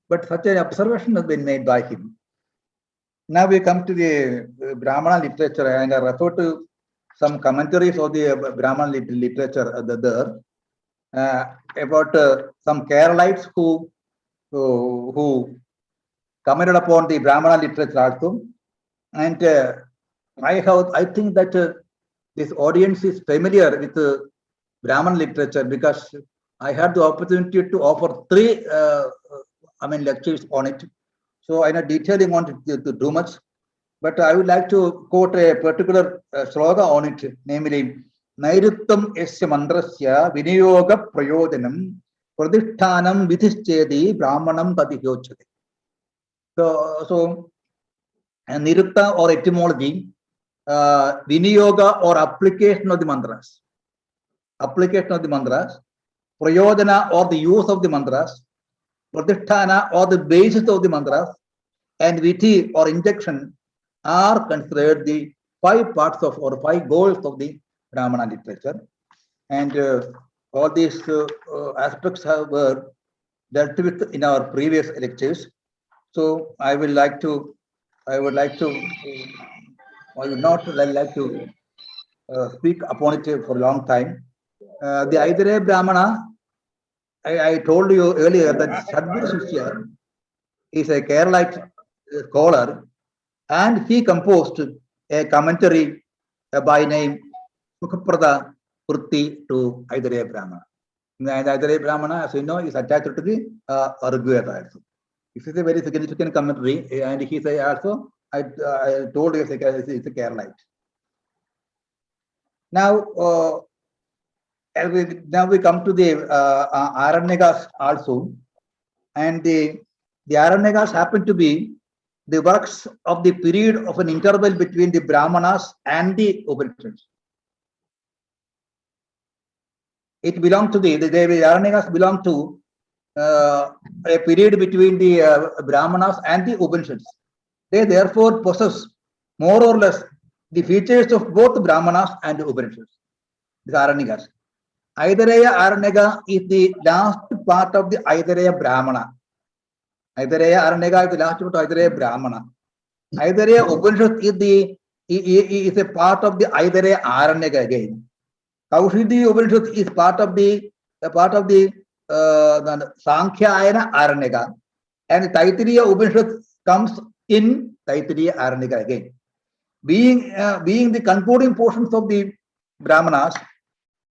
But such an observation has been made by him. Now we come to the Brahmana literature, and I refer to some commentaries of the Brahmana literature there about some Keralites who commented upon the Brahmana literature also. And I think that this audience is familiar with Brahmana literature, because I had the opportunity to offer 3 lectures on it. So I'm not detailing on it to too much, but I would like to quote a particular sloga on it, namely, Nairuttam esya mandrasya viniyoga prayojanam pradhishthanam vidhischedi brahmanam tadihyochate. So nirutta or etymology, viniyoga or application of the mantras, prayojana or the use of the mantras, pradhisthana or the basis of the mantras, and vidhi or injection are considered the 5 parts of or 5 goals of the Brahmana literature. And all these aspects were dealt with in our previous lectures. So I would not like to speak upon it for a long time. The Aidareya Brahmana, I told you earlier that Sadhguru Shishya is a Keralite scholar, and he composed a commentary by name Sukhaprada Purti to Aidareya Brahmana. And Aidareya Brahmana, as you know, is attached to the Rigveda also. This is a very significant commentary, and he say also, I told you it's a Keralite. Now, we come to the Aranyakas also, and the Aranyakas happen to be the works of the period of an interval between the Brahmanas and the Upanishads. It belongs to the Aranyakas belong to a period between the Brahmanas and the Upanishads. They therefore possess more or less the features of both Brahmanas and the Upanishads. The Aranyakas. Aidareya Aranyaka is the last part of the Aidareya Brahmana. Aidareya Aranyaka is the last part of Aidareya Brahmana. Aidareya Upanishad is a part of the Aidareya Aranyaka again. Kaushidi Upanishad is part of the Sankhyayana Aranyaka, and Taittiriya Upanishad comes in Taittiriya Aranyaka again. Being the concluding portions of the Brahmanas,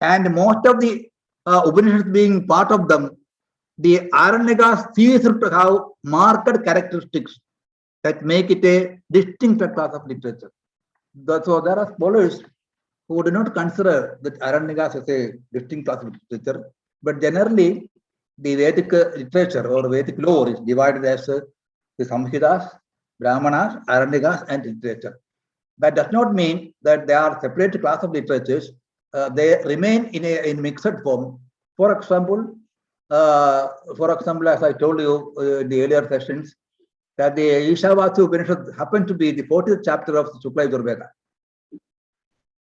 and most of the Upanishads being part of them, the Aranyakas cease to have marked characteristics that make it a distinct class of literature. So there are scholars who do not consider that Aranyakas as a distinct class of literature, but generally the Vedic literature or Vedic lore is divided as the Samhitas, Brahmanas, Aranyakas, and literature. That does not mean that they are separate class of literatures. They remain in mixed form. For example, as I told you in the earlier sessions, that the Ishavasya Upanishad happened to be the 40th chapter of the Shukla Yajurveda.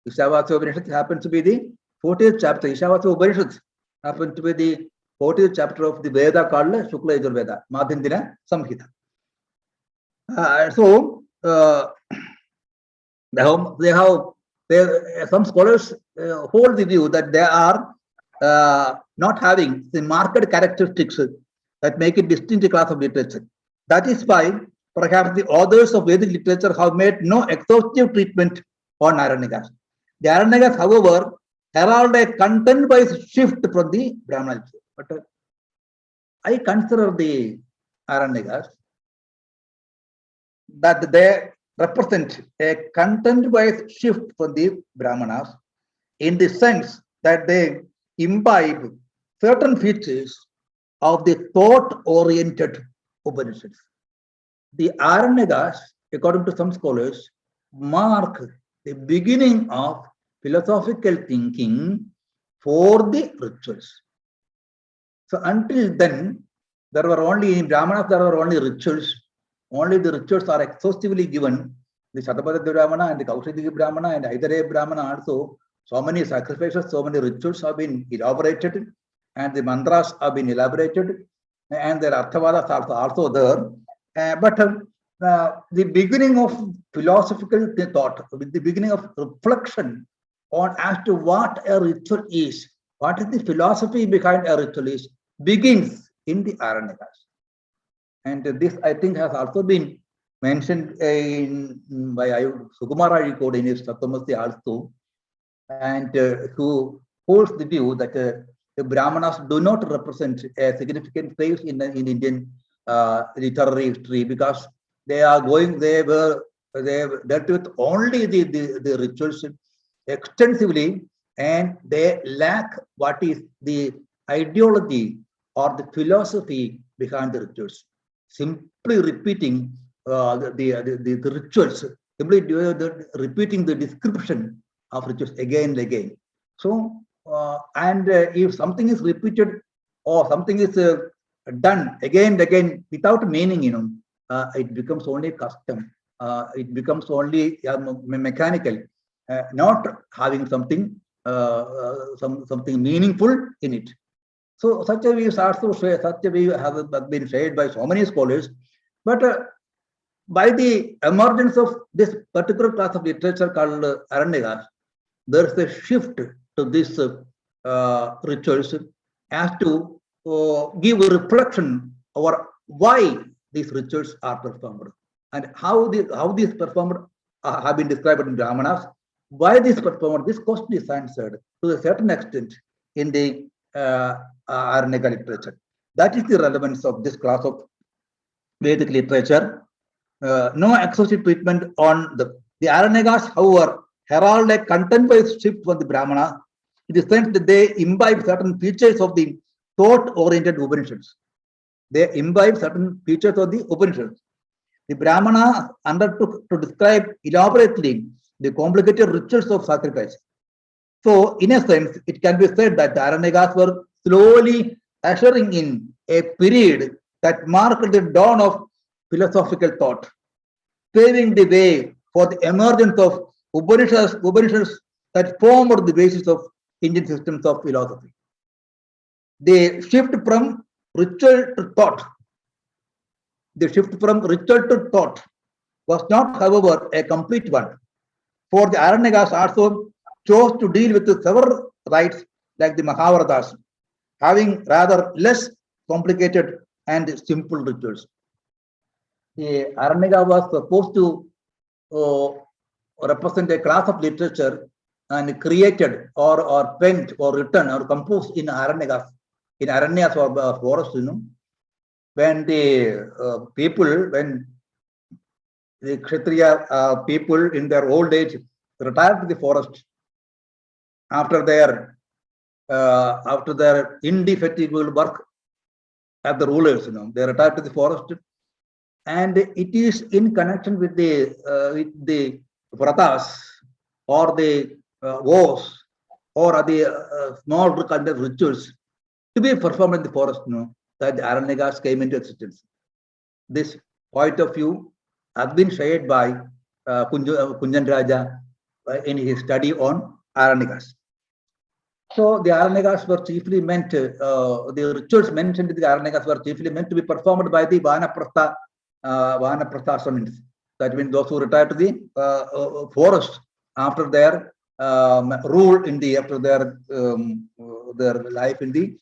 Ishavasya Upanishad happens to be the 40th chapter. Ishavasya Upanishad happens to be the 40th chapter of the Veda called Shukla Yajurveda, Madhyandina Samhita. Some scholars hold the view that they are not having the marked characteristics that make it distinct class of literature. That is why perhaps the authors of Vedic literature have made no exhaustive treatment on Aranyakas. The Aranyakas, however, herald a content-wise shift from the Brahmana. But I consider the Aranyakas that they represent a content-wise shift from the Brahmanas in the sense that they imbibe certain features of the thought-oriented Upanishads. The Aranyakas, according to some scholars, mark the beginning of philosophical thinking for the rituals. So until then, there were only, in Brahmanas, there were only rituals. Only the rituals are exhaustively given. The Shatapada Brahmana and the Kaushiki Brahmana and Aidare Brahmana also, so many sacrifices, so many rituals have been elaborated, and the mantras have been elaborated, and their Arthavadas are also there. But the beginning of philosophical thought, with the beginning of reflection on as to what a ritual is, what is the philosophy behind a ritual is, begins in the Aranyakas. And this, I think, has also been mentioned by Sukumara Ayikode in his Tatvamasi also, and who holds the view that the Brahmanas do not represent a significant phase in Indian literary history, because they dealt with only the rituals extensively, and they lack what is the ideology or the philosophy behind the rituals. Simply repeating the rituals, simply repeating the description of rituals again and again. So, if something is repeated or something is done again and again without meaning, it becomes only custom. It becomes only mechanical, not having something something meaningful in it. So such a view is also such a view has been shared by so many scholars, but by the emergence of this particular class of literature called Aranyakas, there is a shift to these rituals as to give a reflection over why these rituals are performed and how these performed have been described in Brahmanas. Why this performed? This question is answered to a certain extent in the Aranyaka literature. That is the relevance of this class of Vedic literature. No exclusive treatment on the Aranyakas, however, herald a content-wise shift from the Brahmana in the sense that they imbibe certain features of the thought-oriented Upanishads. They imbibe certain features of the Upanishads. The Brahmana undertook to describe elaborately the complicated rituals of sacrifice. So, in a sense, it can be said that the Aranyakas were slowly ushering in a period that marked the dawn of philosophical thought, paving the way for the emergence of Upanishads that formed the basis of Indian systems of philosophy. The shift from ritual to thought, was not, however, a complete one. For the Aranyakas also chose to deal with several rites like the Mahabharatas, having rather less complicated and simple rituals. The Aranyaka was supposed to represent a class of literature and created or penned or written or composed in Aranyakas, in Aranyas or forests, when the when the Kshatriya people in their old age retired to the forest after their indefatigable work as the rulers, they retired to the forest, and it is in connection with the vratas or the vows or the small kind of rituals to be performed in the forest, that the Aranyakas came into existence. This point of view has been shared by Kunjan Raja in his study on Aranyakas. So the Aranyakas were chiefly meant, the rituals mentioned in the Aranyakas were chiefly meant to be performed by the Vanaprastha Shamans. That means those who retired to the forest after their rule in after their life in the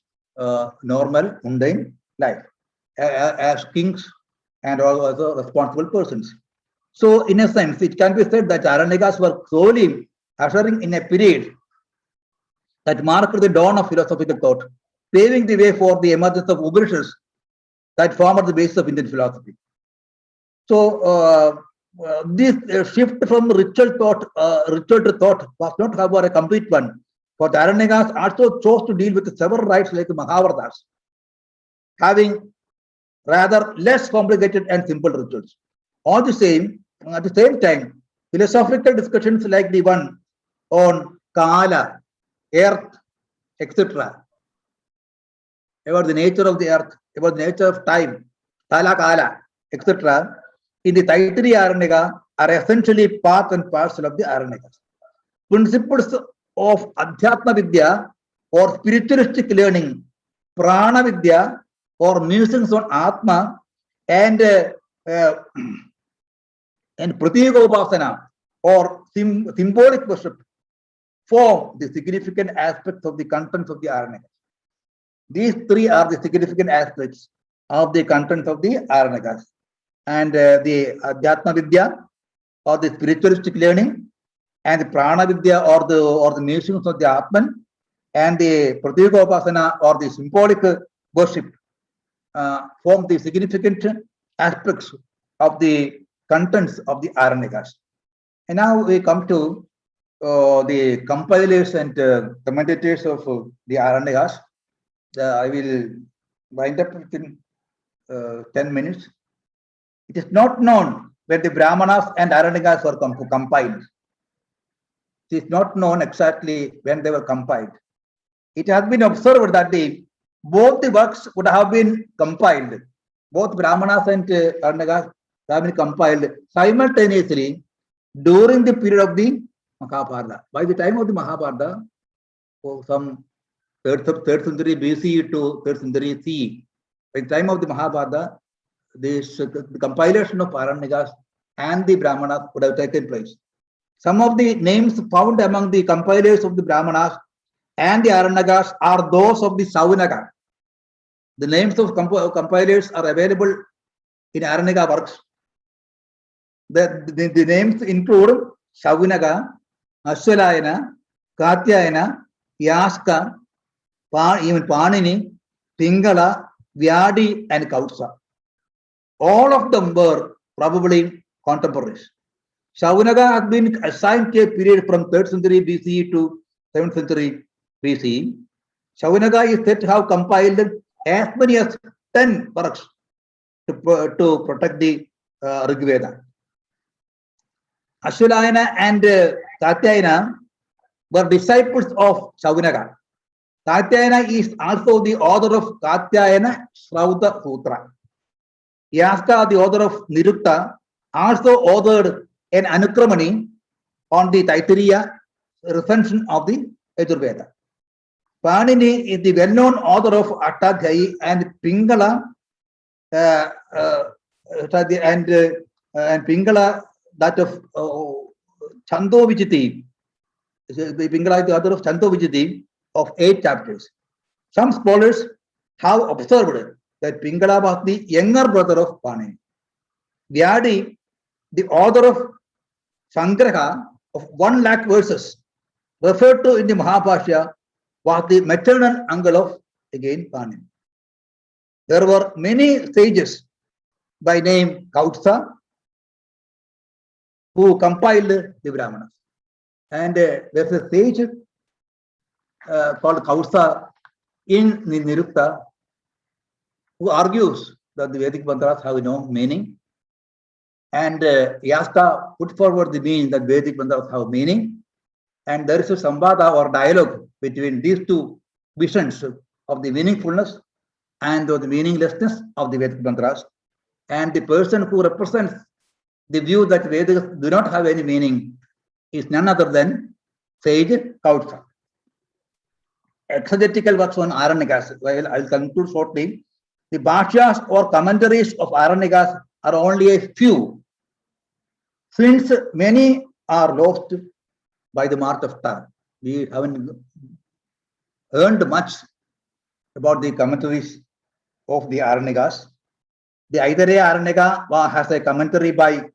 normal mundane life as kings and also responsible persons. So in a sense, it can be said that Aranyakas were slowly ushering in a period that marked the dawn of philosophical thought, paving the way for the emergence of Upanishads that formed the basis of Indian philosophy. So this shift from ritual to thought was not, however, a complete one. For the Aranyakas also chose to deal with several rites like the Mahabharatas, having rather less complicated and simple rituals. At the same time, philosophical discussions like the one on Kala, earth, etc., about the nature of the earth, about the nature of time, Kala, etc., in the Taittiriya Aranyaka are essentially part and parcel of the Aranyakas. Principles of Adhyatma Vidya or spiritualistic learning, Prana Vidya or musings on Atma, and Pratigopasana or symbolic worship form the significant aspects of the contents of the Aranyakas. These three are the significant aspects of the contents of the Aranyakas. And the Adhyatma Vidya or the spiritualistic learning, and the Prana Vidya or the musings of the Atman, and the Pratigopasana or the symbolic worship form the significant aspects of the contents of the Aranyakas. And now we come to the compilers and commentators of the Aranyakas. I will wind up within 10 minutes. It is not known when the Brahmanas and Aranyakas were compiled. It is not known exactly when they were compiled. It has been observed that both the works would have been compiled. Both Brahmanas and Aranyakas have been compiled simultaneously during the period of the Mahabharata. By the time of the Mahabharata, some 3rd century BCE to 3rd century CE, by the time of the Mahabharata, the compilation of Aranyakas and the Brahmanas would have taken place. Some of the names found among the compilers of the Brahmanas and the Aranyakas are those of the Saunaka. The names of compilers are available in Aranyaka works. The names include Saunaka, Ashwalayana, Katyayana, Yaska, even Panini, Pingala, Vyadi, and Kautsa. All of them were probably contemporaries. Saunaka has been assigned to a period from 3rd century BCE to 7th century BCE. Saunaka is said to have compiled as many as 10 works to protect the Rig Veda. Ashwalayana and Katyayana were disciples of Saunaka. Katyayana is also the author of Katyayana Shrauta Sutra. Yaska, the author of Nirukta, also authored an Anukramani on the Taittiriya recension of the Yajurveda. Panini is the well-known author of Attadhyayi, and Pingala and Pingala that of Chando Vijiti. Pingala is the author of Chando Vijiti of 8 chapters. Some scholars have observed that Pingala was the younger brother of Panini. Vyadi, the author of Sangraha of 1 lakh verses, referred to in the Mahabhashya, was the maternal uncle of, again, Panini. There were many sages by name Kautsa who compiled the Brahmanas. And there's a sage called Kautsa in Nirukta who argues that the Vedic mantras have no meaning. And Yaska put forward the meaning that Vedic mantras have meaning. And there is a samvada or dialogue between these two visions of the meaningfulness and of the meaninglessness of the Vedic mantras. And the person who represents the view that Vedas do not have any meaning is none other than sage Kautsa. Exegetical works on Aranyakas, well, I'll conclude shortly. The bhashyas or commentaries of Aranyakas are only a few, since many are lost by the march of time. We haven't learned much about the commentaries of the Aranyakas. The Aitareya Aranyaka has a commentary by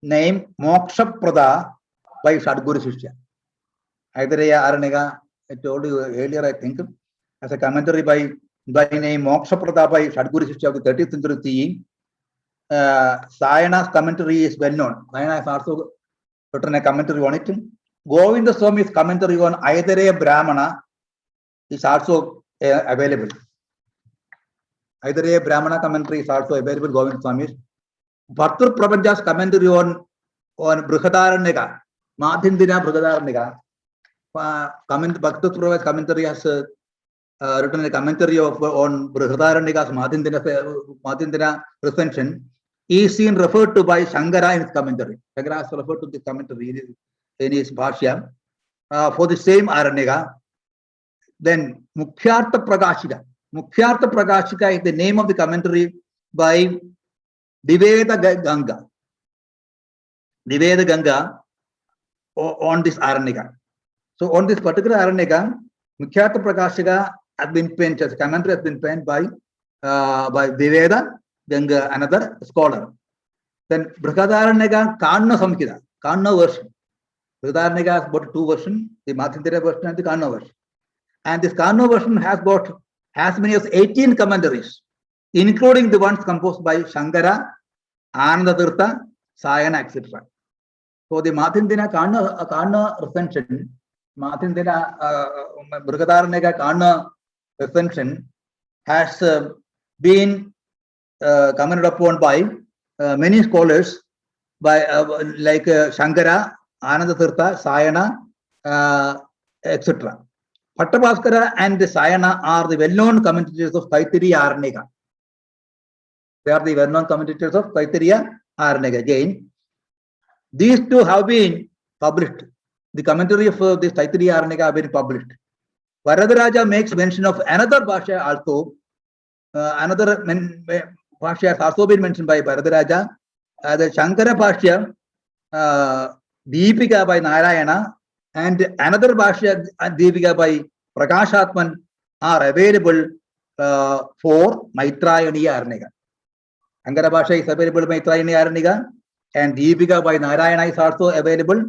name Mokshaprada by Sadguru Shishya. Aitareya Aranyaka, I told you earlier, I think, as a commentary by name Mokshaprada by Sadguru Shishya of the 30th century CE. Sayana's commentary is well known. Sayana has also written a commentary on it. Govinda Swami's commentary on Aitareya Brahmana is also available. Aitareya Brahmana commentary is also available. Govinda Swami's. Bhartur Prabhaja's commentary on Brihadaranyaka, Madhindina Brihadaranyaka. Bhartur Prabhaja's commentary has written a commentary on Brihadaranyaka's Madhindina recension. Is seen referred to by Shankara in his commentary. Shankara has referred to the commentary in his Bhashya for the same Aranyaka. Then Mukhyartha Prakashika. Mukhyartha Prakashika is the name of the commentary by Diveda Ganga. Diveda Ganga on this Aranyaka. So on this particular Aranyaka, Mukhyartha Prakashika has been penned, as commentary has been penned by Diveda Ganga, another scholar. Then Brihadaranyaka Kanna Samhita, Kanna version. Brihadaranyaka has got two versions, the Madhindira version and the Kanna version. And this Kanna version has got as many as 18 commentaries, including the ones composed by Shankara, Anandatirtha, Sayana, etc. So the Madhindira Kanna recension, Madhindira Brihadaranyaka Kanna recension has been commented upon by many scholars, by like Shankara, Anandatirtha, Sayana, etc. Bhattabhaskara and Sayana are the well-known commentators of Taittiriya Aranyaka. They are the well-known commentators of Taittiriya Aranyaka. Again, these two have been published. The commentary of this Taittiriya Aranyaka have been published. Varadaraja makes mention of another Bhashya also. Another Bhashya has also been mentioned by Varadaraja. The Shankara Bhashya, Deepika by Narayana, and another Bhashya, Deepika by Prakashatman, are available for Maitrayaniya Aranyaka. Shankara Bhashya is available by Maitrayaniya Aranyaka, and Deepika by Narayana is also available,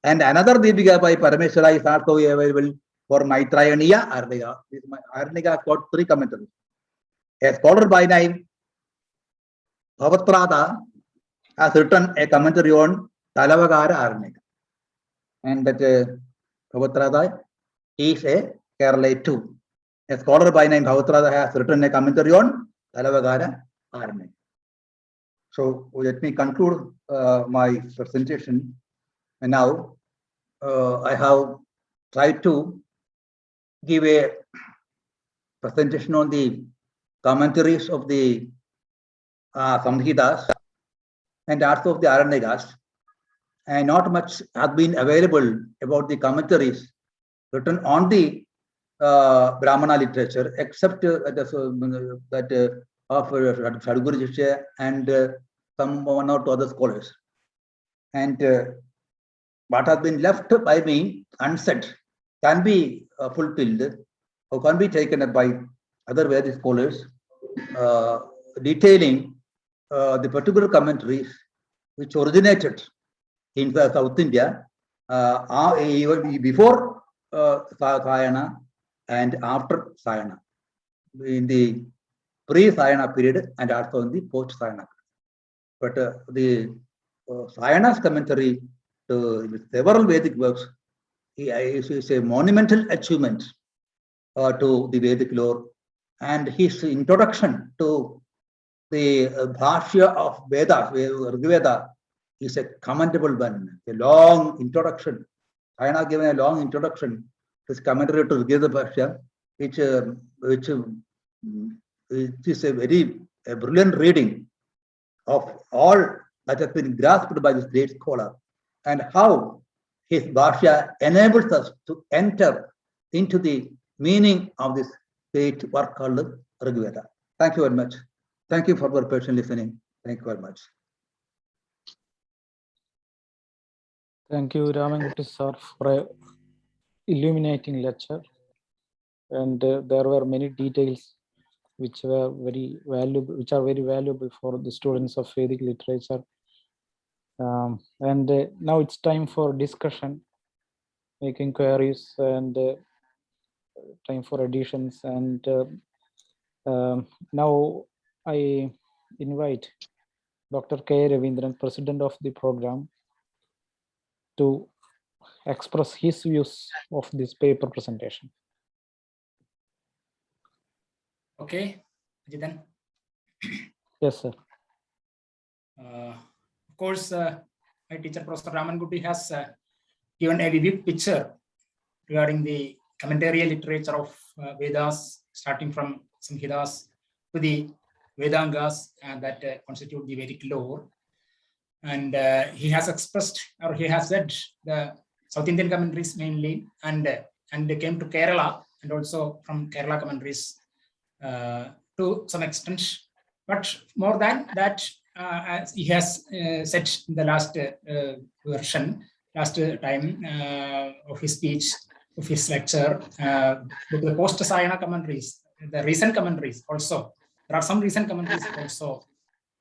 and another Deepika by Parameshwara is also available for Maitrayaniya Aranyaka. This Aranyaka has got three commentaries. A scholar by name Bhavatrada has written a commentary on Talavagara Aranyaka. And that Bhavatrada is a Kerala too. A scholar by name Bhavatrada has written a commentary on Talavagara Aranyaka. So let me conclude my presentation. And now I have tried to give a presentation on the commentaries of the Samhitas and also of the Aranyakas. And not much has been available about the commentaries written on the Brahmana literature, except that of Sadguru Shishya and some one or two other scholars. And what has been left by me unsaid can be fulfilled or can be taken up by other Vedic scholars, detailing the particular commentaries which originated in South India even before Sayana and after Sayana, in the pre-Sayana period and also in the post-Sayana. But the Sayana's commentary to several Vedic works is a monumental achievement to the Vedic lore, and his introduction to the Bhashya of Vedas, Rigveda, is a commendable one. A long introduction. Sayana has given a long introduction to his commentary to Rigveda Bhashya, which is a very brilliant reading of all that has been grasped by this great scholar, and how his Bhashya enables us to enter into the meaning of this great work called Rigveda. Thank you very much. Thank you for your patient listening. Thank you very much. Thank you, Ramankutty sir, for a illuminating lecture. And there were many details which are very valuable for the students of Vedic literature. And now it's time for discussion, make inquiries, and time for additions. And now I invite Dr. K. Ravindran, President of the program, to express his views of this paper presentation. Okay, Ajitan. Yes, sir. Of course, my teacher, Professor Ramankutty, has given a vivid picture regarding the commentarial literature of Vedas, starting from Samhitas to the Vedangas that constitute the Vedic lore. And he has expressed, or he has said, the South Indian commentaries mainly, and they came to Kerala, and also from Kerala commentaries to some extent. But more than that, as he has said in the last time of his speech, of his lecture, the post-Sayana commentaries, the recent commentaries also. There are some recent commentaries also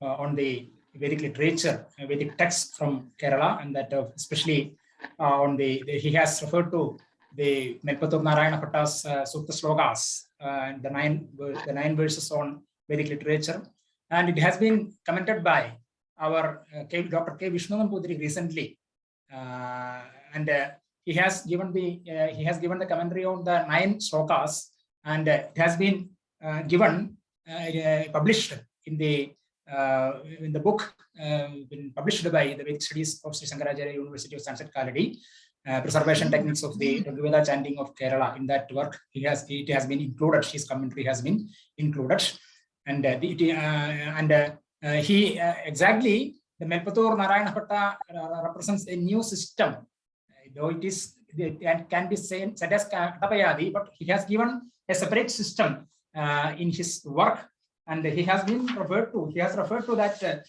on the Vedic literature, Vedic texts from Kerala, and that especially on he has referred to the Melpatur Narayana Bhatta's Sukta Slokas, the nine verses on Vedic literature. And it has been commented by our Dr. K. Vishnu Nambudiri recently, and he has given the commentary on the 9 slokas, and it has been given published in the book been published by the Vedic Studies of Sri Shankaracharya University of Sanskrit Kaladi, Preservation Techniques of the Rigveda Chanting of Kerala. In that work, it has been included. His commentary has been included. And he exactly, the Melpatur Narayana Bhatta represents a new system, though it can be said as Katapayadi, but he has given a separate system in his work, and he has referred to that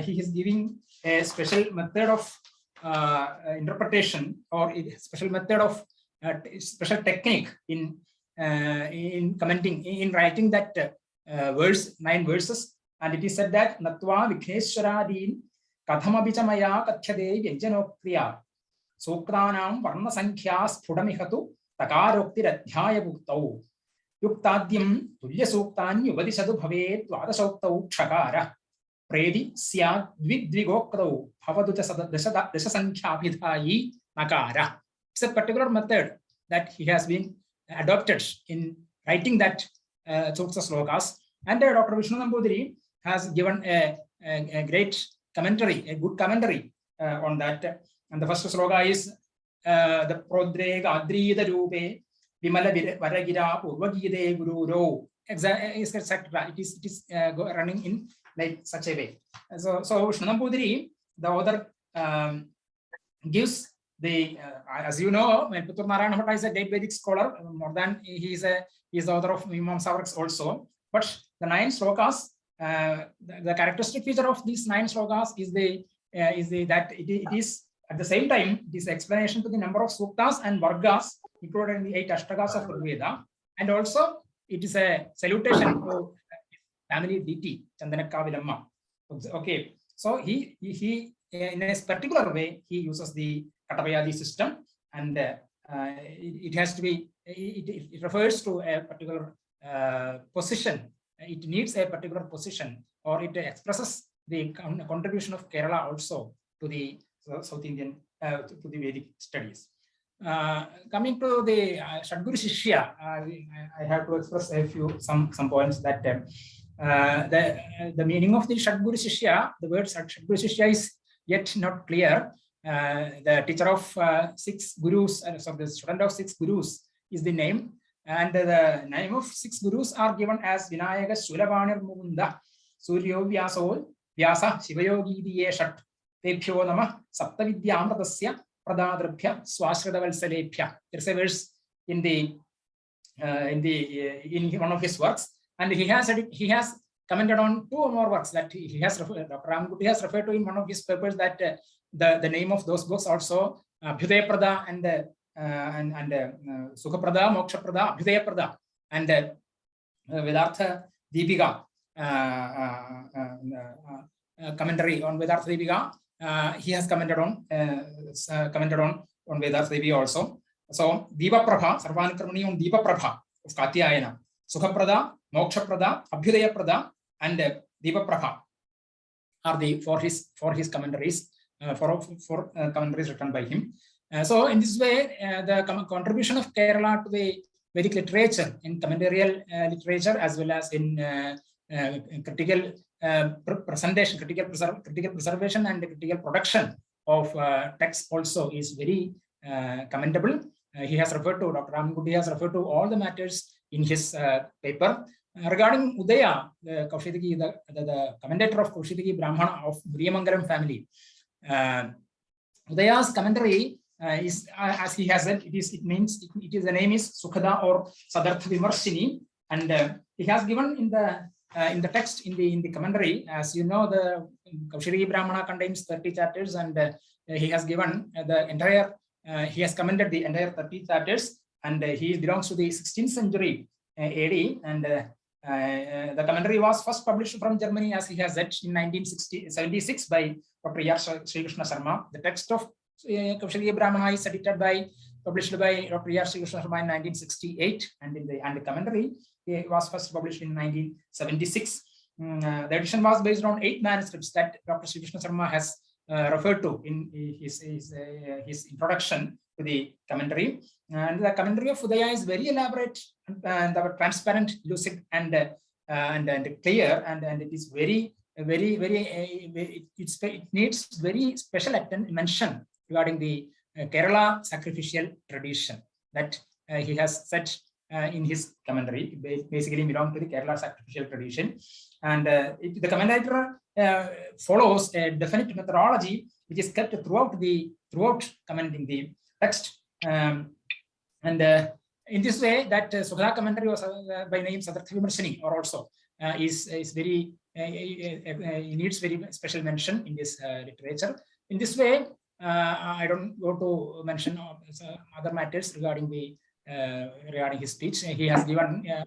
he is giving a special method of interpretation, or a special method of special technique in commenting, in writing that 9 verses, and it is said that Natva Vigheshwaradin Kathamabichamaya Kathyade Vyanjanokriya Sukranam Varna Sankhya Spudamihatu Takarokti Radhyaya Buktau Yuktadyam Tulya Suktan Yuvadisadu Bhave Dvadasoktau Kshakara Predi Syad Dvidvigokrau Bhavaduta Desa Sankhya Vidhayi Nakara. It's a particular method that he has been adopted in writing that Sukta Slokas, and Dr. Vishnu Nambudiri has given a great commentary, a good commentary on that. And the first sloka is the Prodrega Adrida Rupe Vimala Varagira Purvagide Guru, etc. It is running in like such a way. So Vishnu Nambudiri, the author, gives the, as you know, Melpatur Narayana Bhatta is a great Vedic scholar. More than he is the author of Mimamsa works also. But the 9 slokas, the characteristic feature of these 9 slokas is that it is at the same time it is explanation to the number of suktas and vargas included in the 8 ashtakas of Rigveda, and also it is a salutation to family deity Chandanakka Vilamma. Okay, so he in a particular way he uses the Katapayadi system, and it has to be, it refers to a particular position. It needs a particular position, or it expresses the contribution of Kerala also to the South Indian, to the Vedic studies. Coming to the Shadguru Shishya, I have to express some points that the meaning of the Shadguru Shishya, the word Shadguru Shishya is yet not clear. The teacher of 6 gurus, so the student of 6 gurus is the name, and the name of 6 gurus are given as Vinayaka Sulavanir Mukunda Suryo Vyasa Shivayogi Yeshat Tebhyo Nama Saptavidyamratasya Pradadrabhya Swashradavalsalephya. There's a verse in one of his works, and he has commented on 2 more works that he has referred, Dr. Ramankutty has referred to in one of his papers, that the name of those books also Abhyudaya Prada and Sukha Prada, Moksha Prada, Abhyudaya Prada, and Vedartha Deepika, commentary on Vedartha Deepika. He has commented on Vedartha Deepika also. So Deepa Prabha, Sarvanikarmani on Deepa Prabha of Katyayana, Sukhaprada, Mokshaprada, Abhyudayaprada, and Deepa Prabha are the for his commentaries, for commentaries written by him. So in this way, the contribution of Kerala to the Vedic literature in commentarial literature, as well as in critical presentation, critical preservation, and critical production of texts also is very commendable. He has referred to, Dr. Ramankutty has referred to all the matters in his paper. Regarding Udaya, the commentator of Kaushitaki Brahmana of Vriyamangalam family, Udaya's commentary is, as he has said, the name is Sukhada or Sadartha Vimarshini, and he has given in the text in the commentary, as you know, the Kaushitaki Brahmana contains 30 chapters, and he has given the entire. He has commented the entire 30 chapters, and he belongs to the 16th century AD, and the commentary was first published from Germany, as he has said, in 1976 by Dr. Sri Krishna Sharma. The text of Kaushitaki Brahmana is published by Dr. Sri Krishna Sharma in 1968, and the commentary was first published in 1976. The edition was based on 8 manuscripts that Dr. Sri Krishna Sharma has referred to in his introduction to the commentary. And the commentary of Udaya is very elaborate and transparent, lucid, and clear, and it is very it needs very special mention regarding the Kerala sacrificial tradition that he has said in his commentary. Basically belong to the Kerala sacrificial tradition, and the commentator follows a definite methodology which is kept throughout commenting the text, and in this way that Sukhada commentary was by name Sadartha Vimarshini or also is very needs very special mention in this literature. In this way, I don't go to mention other matters regarding his speech. He has given a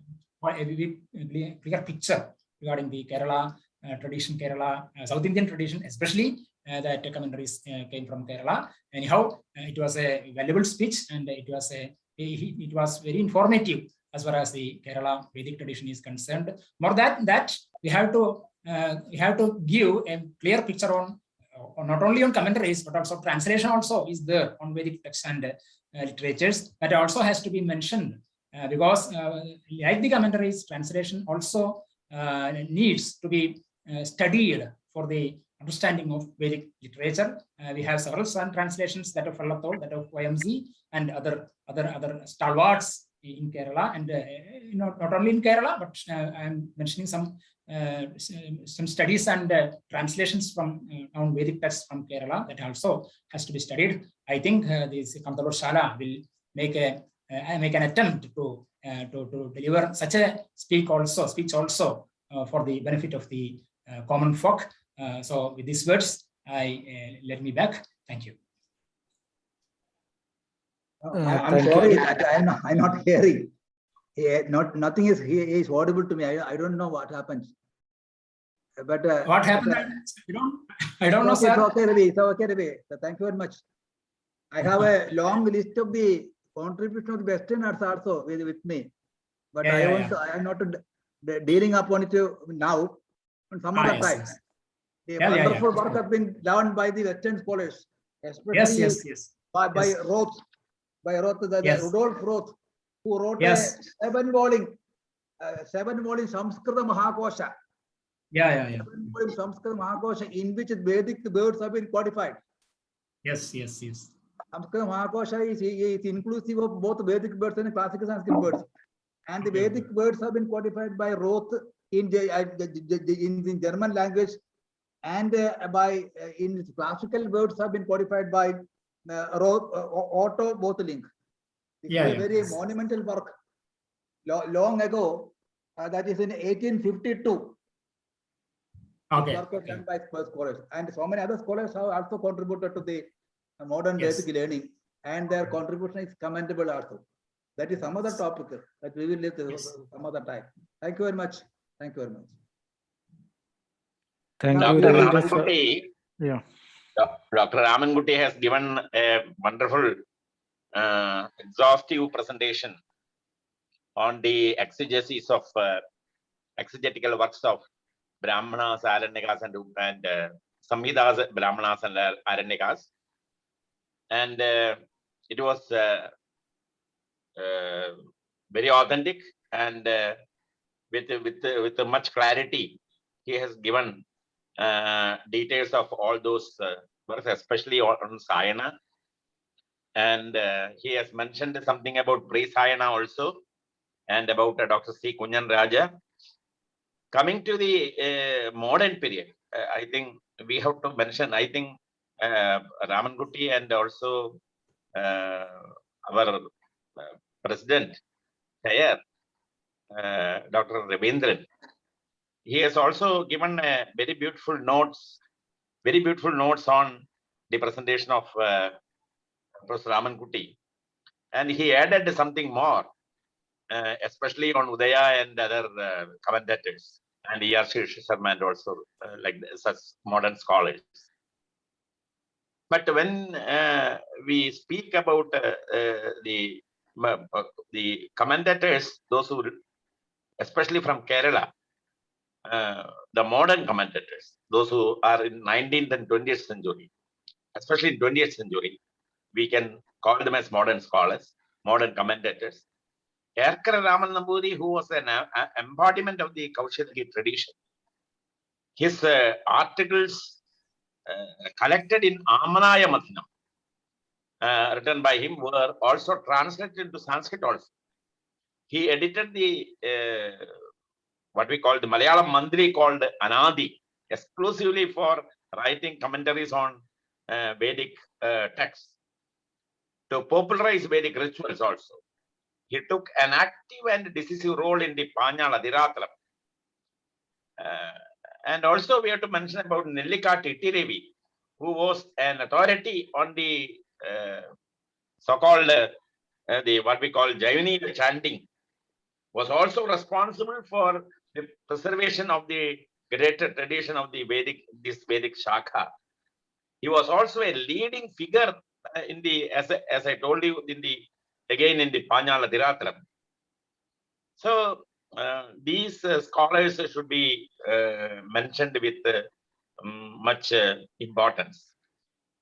clear picture regarding the Kerala tradition, Kerala South Indian tradition, especially that commentaries came from Kerala. Anyhow, it was a valuable speech, and it was very informative as far as the Kerala Vedic tradition is concerned. More than that, we have to give a clear picture on not only on commentaries, but also translation also is there on Vedic texts and literatures. That also has to be mentioned because like the commentaries, translation also needs to be studied for the understanding of Vedic literature. We have several translations, that of Fallathol, that of YMZ, and other stalwarts in Kerala, and not only in Kerala, but I am mentioning some studies and translations from on Vedic texts from Kerala that also has to be studied. I think this Kantalur Shala will make an attempt to deliver such a speech also for the benefit of the common folk. So with these words, I let me back. Thank you. I'm sorry that I'm not hearing. Nothing is audible to me. I don't know what happens. But what happened? I don't know, sir. It's okay, Ravi. It's okay, Ravi. So thank you very much. I have a long list of the contribution of the Westerners also with me, but I am not dealing upon it now. On some other time. Yes. The wonderful work has been done by the Western scholars, especially by Roth, Rudolf Roth, who wrote a 7-volume Sanskrit Mahakosha. 7-volume Sanskrit Mahakosha, in which Vedic words have been codified. Yes. Sanskrit Mahakosha is inclusive of both Vedic words and classical Sanskrit words. And the Vedic words have been codified by Roth in German language, and in classical words have been codified by Otto Botelink. It's a very monumental work. Long ago, that is in 1852. Work was done by scholars, and so many other scholars have also contributed to the modern Vedic learning, and their contribution is commendable also. That is some other topic that we will leave some other time. Thank you very much. Thank you very much. Thank Dr. you, Dr. Ravindra sir. Ramankutty, Yeah. Dr. Ramankutty has given a wonderful, exhaustive presentation on the exegesis of exegetical works of Brahmanas, Aranyakas, and Samhitas, Brahmanas and Aranyakas. And it was very authentic and with much clarity. He has given details of all those works, especially on Sayana. And he has mentioned something about pre-Sayana also, and about Dr. C. Kunjan Raja. Coming to the modern period, I think we have to mention, I think Ramankutty and also our president, Chair, Dr. Ravindran, he has also given very beautiful notes on the presentation of Professor Ramankutty. And he added something more, especially on Udaya and other commentators, and E.R. Sharma, and also like such modern scholars. But when we speak about the commentators, those who, especially from Kerala, the modern commentators, those who are in 19th and 20th century, especially in 20th century, we can call them as modern scholars, modern commentators. Erkara Raman Namburi, who was an embodiment of the Kaushiki tradition, his articles collected in Amanaya Mathinam, written by him, were also translated into Sanskrit also. He edited the what we call the Malayalam Mandri called Anadi, exclusively for writing commentaries on Vedic texts, to popularize Vedic rituals also. He took an active and decisive role in the Panyala Dhirathalam. And also we have to mention about Nellika Tittirevi, who was an authority on the so-called the what we call Jaivani chanting, was also responsible for the preservation of the greater tradition of the Vedic Shakha. He was also a leading figure in the, as I told you, in the Panyala Dhirathalam. So these scholars should be mentioned with much importance.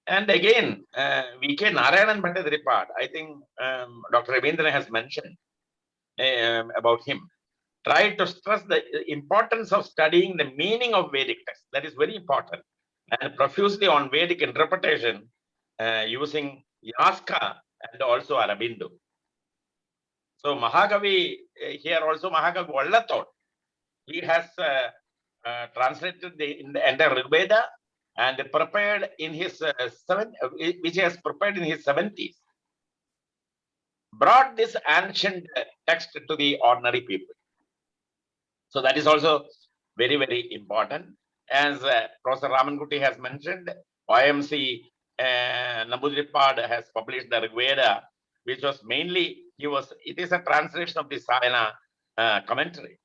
And again, V.K. Narayanan Bhattacharya, I think Dr. Ravindra has mentioned about him, tried to stress the importance of studying the meaning of Vedic texts. That is very important. And profusely on Vedic interpretation using Yaska and also Aurobindo. So Mahakavi, here also Mahakavi Vallathot, he has translated the entire Rigveda and prepared in his which he has prepared in his 70s, brought this ancient text to the ordinary people. So that is also very, very important. As Professor Ramankutty has mentioned, YMC Namboodiripad has published the Rigveda, which was mainly, it is a translation of the Sayana commentary.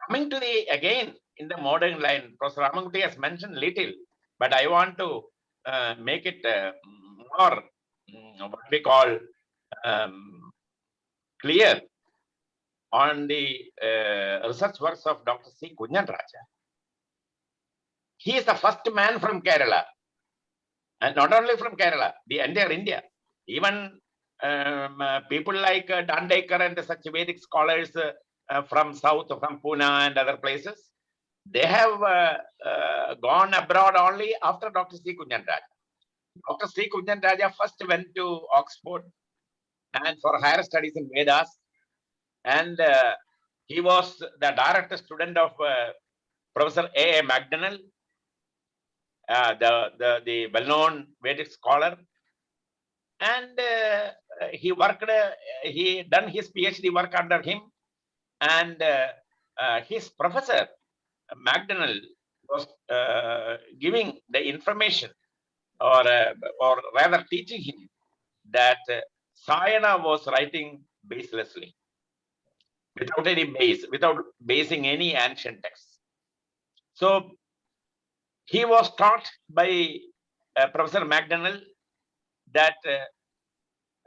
Coming to the, again, in the modern line, Professor Ramankutty has mentioned little, but I want to make it more, what we call, clear on the research works of Dr. C. Kunjan Raja. He is the first man from Kerala, and not only from Kerala, the entire India. Even people like Dandekar and such Vedic scholars from South, from Pune and other places, they have gone abroad only after Dr. C. Kunjan Raja. Dr. C. Kunjan Raja first went to Oxford and for higher studies in Vedas, and he was the direct student of Professor A. MacDonnell, the well-known Vedic scholar, and he worked. He done his PhD work under him, and his professor MacDonnell was giving the information, or rather teaching him that Sayana was writing baselessly. without any base, without basing any ancient texts. So he was taught by Professor McDonnell that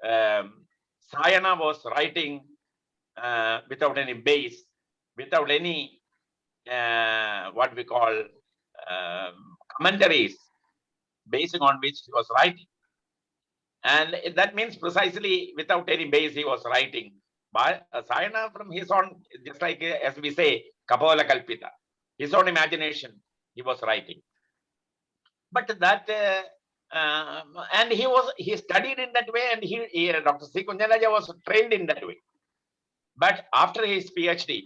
Sayana was writing without any base, without any what we call commentaries based on which he was writing. And that means precisely without any base he was writing. But Sayana from his own, just like as we say, Kapola Kalpita, his own imagination, he was writing. But that, and he studied in that way, and Dr. C. Kunjaraja was trained in that way. But after his PhD,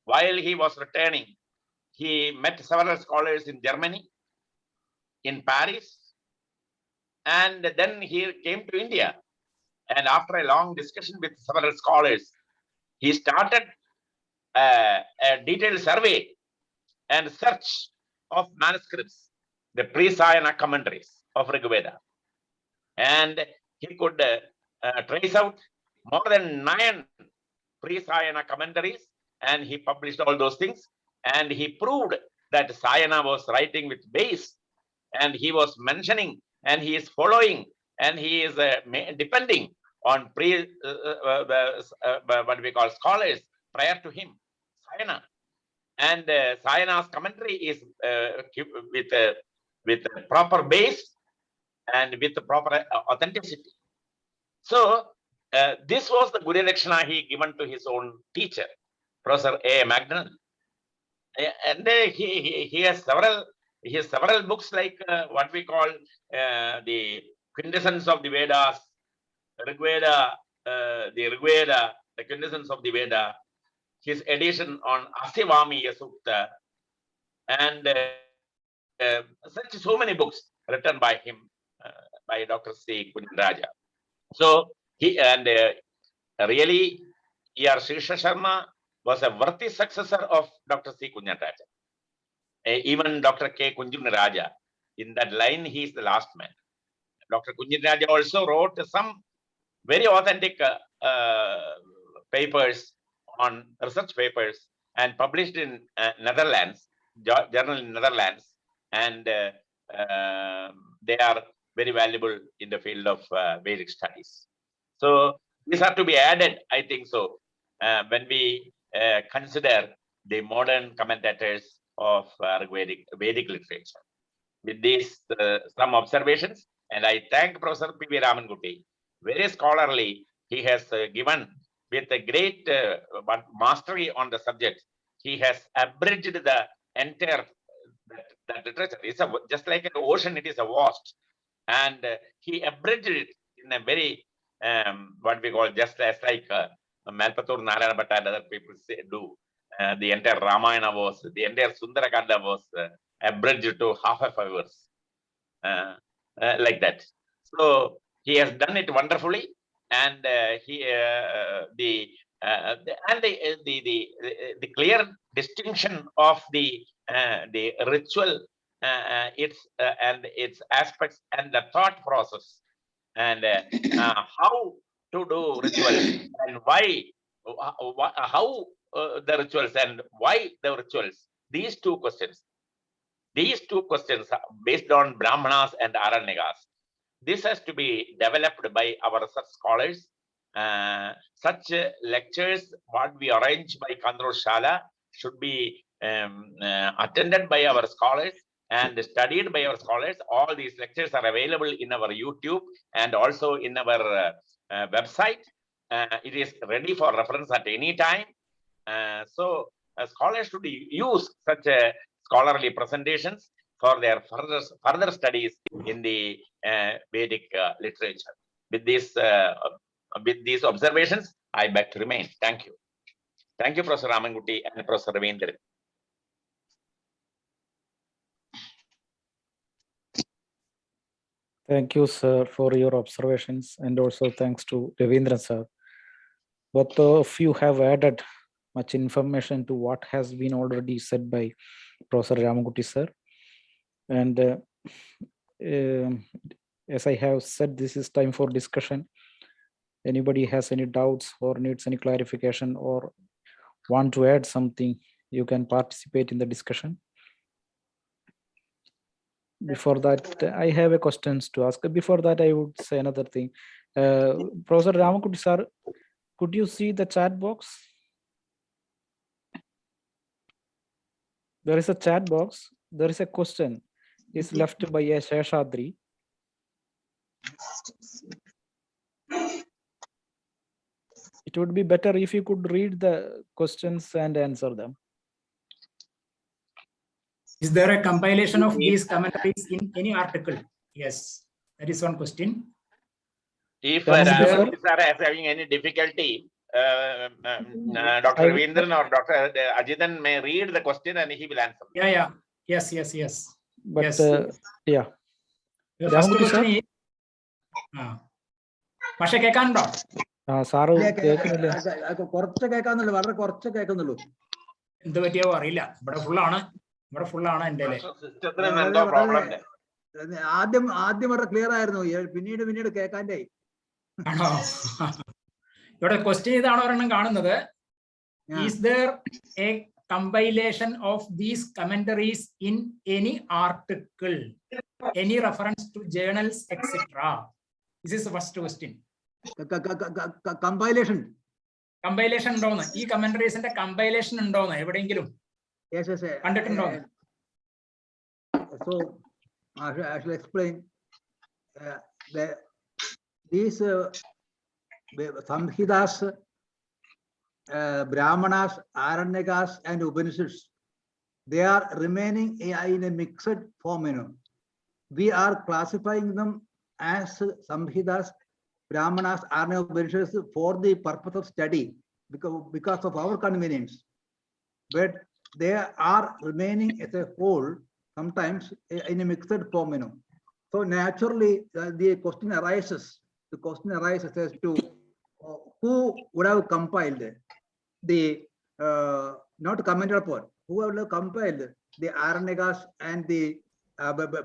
while he was returning, he met several scholars in Germany, in Paris, and then he came to India. And after a long discussion with several scholars, he started a detailed survey and search of manuscripts, the pre-Sayana commentaries of Rig Veda. And he could trace out more than 9 pre-Sayana commentaries, and he published all those things. And he proved that Sayana was writing with base, and he was mentioning, and he is following, and he is depending on what we call scholars prior to him, Sayana. And Sayana's commentary is with a proper base and with the proper authenticity. So this was the Guru Dakshina he given to his own teacher, Professor A. McDonnell. And he has several books like what we call the quintessence of the Vedas, Rig Veda, the Rig Veda, the quintessence of the Veda, his edition on Asivamiya Sukta, and so many books written by him, by Dr. C. Kunjaraja. So really, E.R. Srisha Sharma was a worthy successor of Dr. C. Kunjaraja. Even Dr. K. Kunjunaraja, in that line, he is the last man. Dr. Kunjunaraja also wrote some very authentic papers on research papers and published in Netherlands, journal in Netherlands, and they are very valuable in the field of Vedic studies. So these are to be added, I think so, when we consider the modern commentators of Vedic literature. With these some observations, and I thank Professor P.V. Ramankutty, very scholarly, he has given with a great mastery on the subject. He has abridged the entire that literature. It's just like an ocean, it is a vast, and he abridged it in a very what we call just as like Malpatur Narayana Bhatta and other people do. The entire Ramayana was, the entire Sundarakanda was abridged to half a verse, like that. So he has done it wonderfully, and the clear distinction of the ritual, and its aspects, and the thought process, and how to do rituals, and why, how the rituals, and why the rituals. These two questions are based on Brahmanas and Aranyakas. This has to be developed by our research scholars. Such lectures, what we arrange by Kandro Shala, should be attended by our scholars and studied by our scholars. All these lectures are available in our YouTube and also in our website. It is ready for reference at any time. So scholars should use such scholarly presentations for their further studies in the Vedic literature. With these observations, I beg to remain. Thank you. Thank you, Professor Ramankutty and Professor Ravindran. Thank you, sir, for your observations, and also thanks to Ravindran, sir. Both of you have added much information to what has been already said by Professor Ramankutty, sir. And as I have said, this is time for discussion. Anybody has any doubts or needs any clarification or want to add something, you can participate in the discussion. Before that, I have a questions to ask. Before that, I would say another thing. Professor Ramankutty sir, could you see the chat box? There is a chat box. There is a question. Is left by a Sheshadri. It would be better if you could read the questions and answer them. Is there a compilation of these commentaries in any article? Yes, that is one question. If Ramankutty sir? Ramankutty sir is having any difficulty, Dr. Ravindran or Dr. Ajitan may read the question and he will answer. Yeah. Yes. But Yes. yeah. The first Ramankutty question sir? is, പക്ഷെ കേൾക്കാനുണ്ടോ? Sir കേൾക്കുന്നില്ല. കുറച്ച് കേൾക്കാന്നുള്ളൂ, വളരെ കുറച്ച് കേൾക്കുന്നുള്ളൂ. എന്ത് പറ്റിയോ അറിയില്ല. ഇവിടെ ഫുള്ളാണ് എൻ്റെ. ആദ്യം വളരെ ക്ലിയർ ആയിരുന്നു, പിന്നീട് കേൾക്കാൻ്റെ. ആണോ? ഇവിടെ ക്വസ്റ്റ്യൻ ഇതാണ് ഒരെണ്ണം കാണുന്നത്. Is there a compilation of these commentaries in any article, any reference to journals, etc.? This is the first question. Compilation ഉണ്ടോന്ന്, ഈ കമന്ററീസിന്റെ കമ്പൈലേഷൻ ഉണ്ടോന്ന് എവിടെയെങ്കിലും കണ്ടിട്ടുണ്ടോ? So I shall explain. These Samhitas, Brahmanas, Aranyakas, and Upanishads, they are remaining in a mixed form. We are classifying them as Samhitas, Brahmanas, Aranyakas, Upanishads for the purpose of study, because of our convenience. But they are remaining as a whole, sometimes in a mixed form. So naturally, the question arises as to who would have compiled the not commented upon, who would have compiled the Aranyakas and the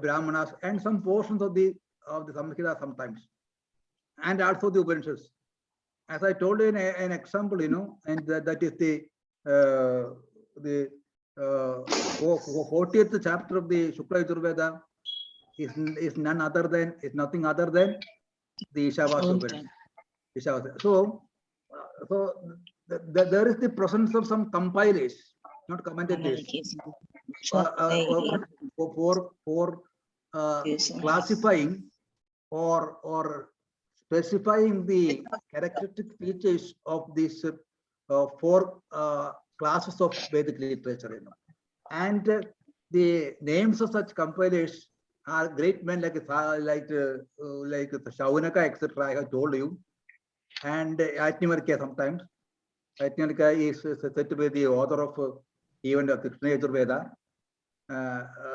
Brahmanas and some portions of the Samhita sometimes, and also the Upanishads. As I told you in an example, and that is the 40th chapter of the Shukla Yajurveda is nothing other than the Ishavasya Upanishad. So there is the presence of some compilers, not commentators, for classifying or specifying the characteristic features of these four classes of Vedic literature. And the names of such compilers are great men like Shaunaka, etc. I have told you, and Yajnavalkya sometimes. Yajnavalkya is said to be the author of even the Krishna Yajurveda.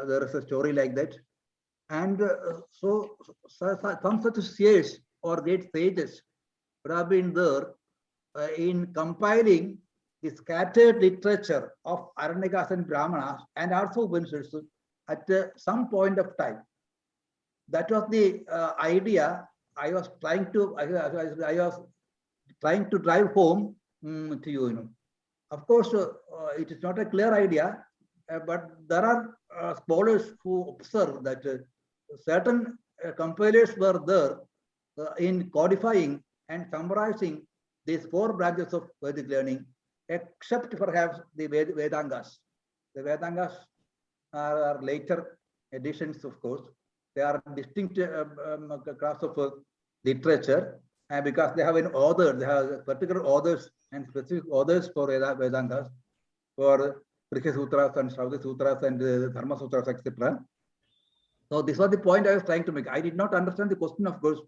There is a story like that. And so some such seers or great sages would have been there in compiling the scattered literature of Aranyakas and Brahmanas and also Upanishads at some point of time. That was the idea I was trying to drive home to you. Of course, it is not a clear idea, but there are scholars who observe that certain compilers were there in codifying and summarizing these four branches of Vedic learning, except perhaps the Vedangas. The Vedangas are later editions, of course. They are distinct class of literature, and because they have an author, they have particular authors and specific authors for Vedangas, for Prikya Sutras and Shravya Sutras and Dharma Sutras, etc. So this was the point I was trying to make. I did not understand the question, of course,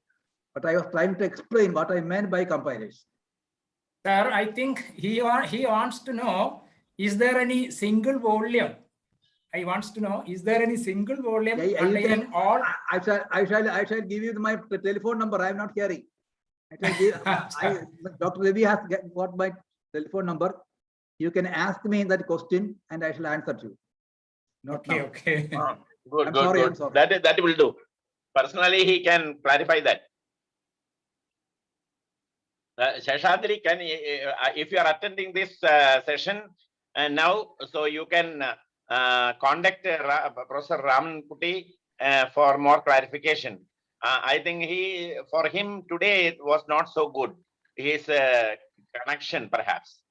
but I was trying to explain what I meant by compilers. Sir, I think he wants to know, is there any single volume? He wants to know, is there any single volume containing all? I shall give you my telephone number. I am not carrying. Dr. Ravi has got my telephone number. You can ask me that question and I shall answer to you. Okay. Good. Sorry. That will do. Personally, he can clarify that. Sheshadri, if you are attending this session now, so you can contact Professor Ramankutty for more clarification. I think for him today it was not so good. His connection perhaps.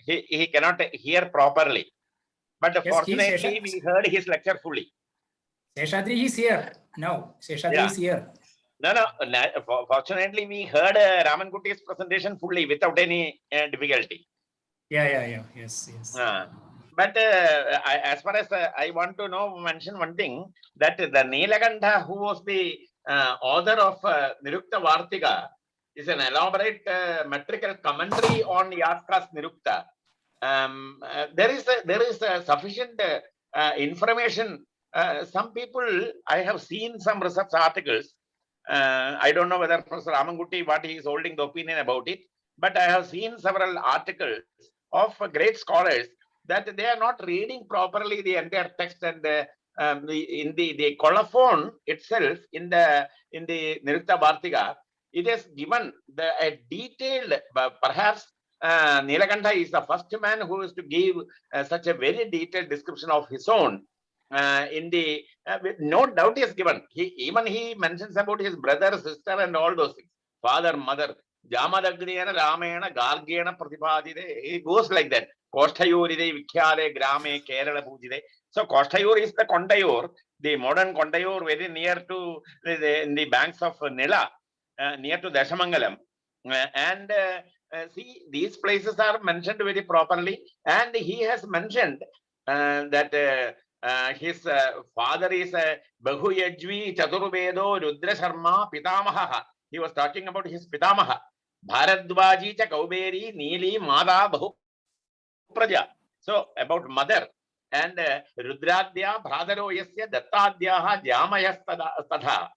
He cannot hear properly. But Yes, fortunately, we heard his lecture fully. Sheshadri is here now. Sheshadri is here. No, fortunately, we heard Ramankutty's presentation fully without any difficulty. Yeah. Yes. But as far as I want to mention one thing, that the Nilakantha, who was the author of Nirukta Vartika, is an elaborate metrical commentary on Yaska's Nirukta. There is sufficient information. Some people, I have seen some research articles. I don't know whether Professor Ramankutty, what he is holding the opinion about it, but I have seen several articles of great scholars that they are not reading properly the entire text, and in the colophon itself, in the Nirukta Vartika, it is given a detailed, perhaps Nilakantha is the first man who is to give such a very detailed description of his own. With no doubt is given. He mentions about his brother, sister, and all those things. Father, mother. Jamadagriana, Ramena, Gargena, Pratipadide. It goes like that. Koshtayuride, Vikyare, Grame, Kerala Pujide. So Koshtayur is the Kontayur, the modern Kontayur, very near to in the banks of Nila, near to Dashamangalam. See, these places are mentioned very properly, and he has mentioned that his father is Bahu Yajvi Chaturvedo Rudra Sharma Pitamaha. He was talking about his Pitamaha. Bharadwaji cha Kauberi Neeli Mada Bahu Praja. So about mother. And Rudradya Bhradaro Yasya Dattadyaha Jamayastadha.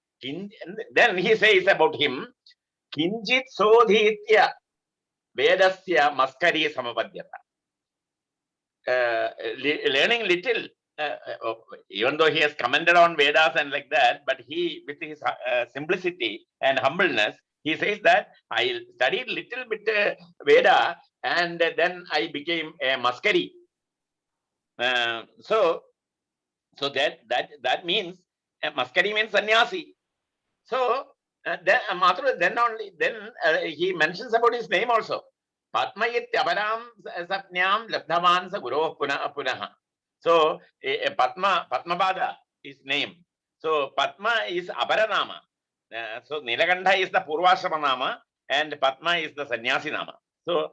Then he says about him, Kinjit Sodhitya Vedasya Maskari Samapadyata. Learning little, even though he has commented on Vedas and like that, but he, with his simplicity and humbleness, he says that I studied little bit Veda and then I became a Maskari. So that means Maskari means sannyasi. So then he mentions about his name also. Padmayit Avaram Sapnyam Labdhavan Sa Guru Punaha. So Padmapada is name. So Padma is Aparanama. So Nilakantha is the Purvashrama Nama and Padma is the Sannyasi Nama. So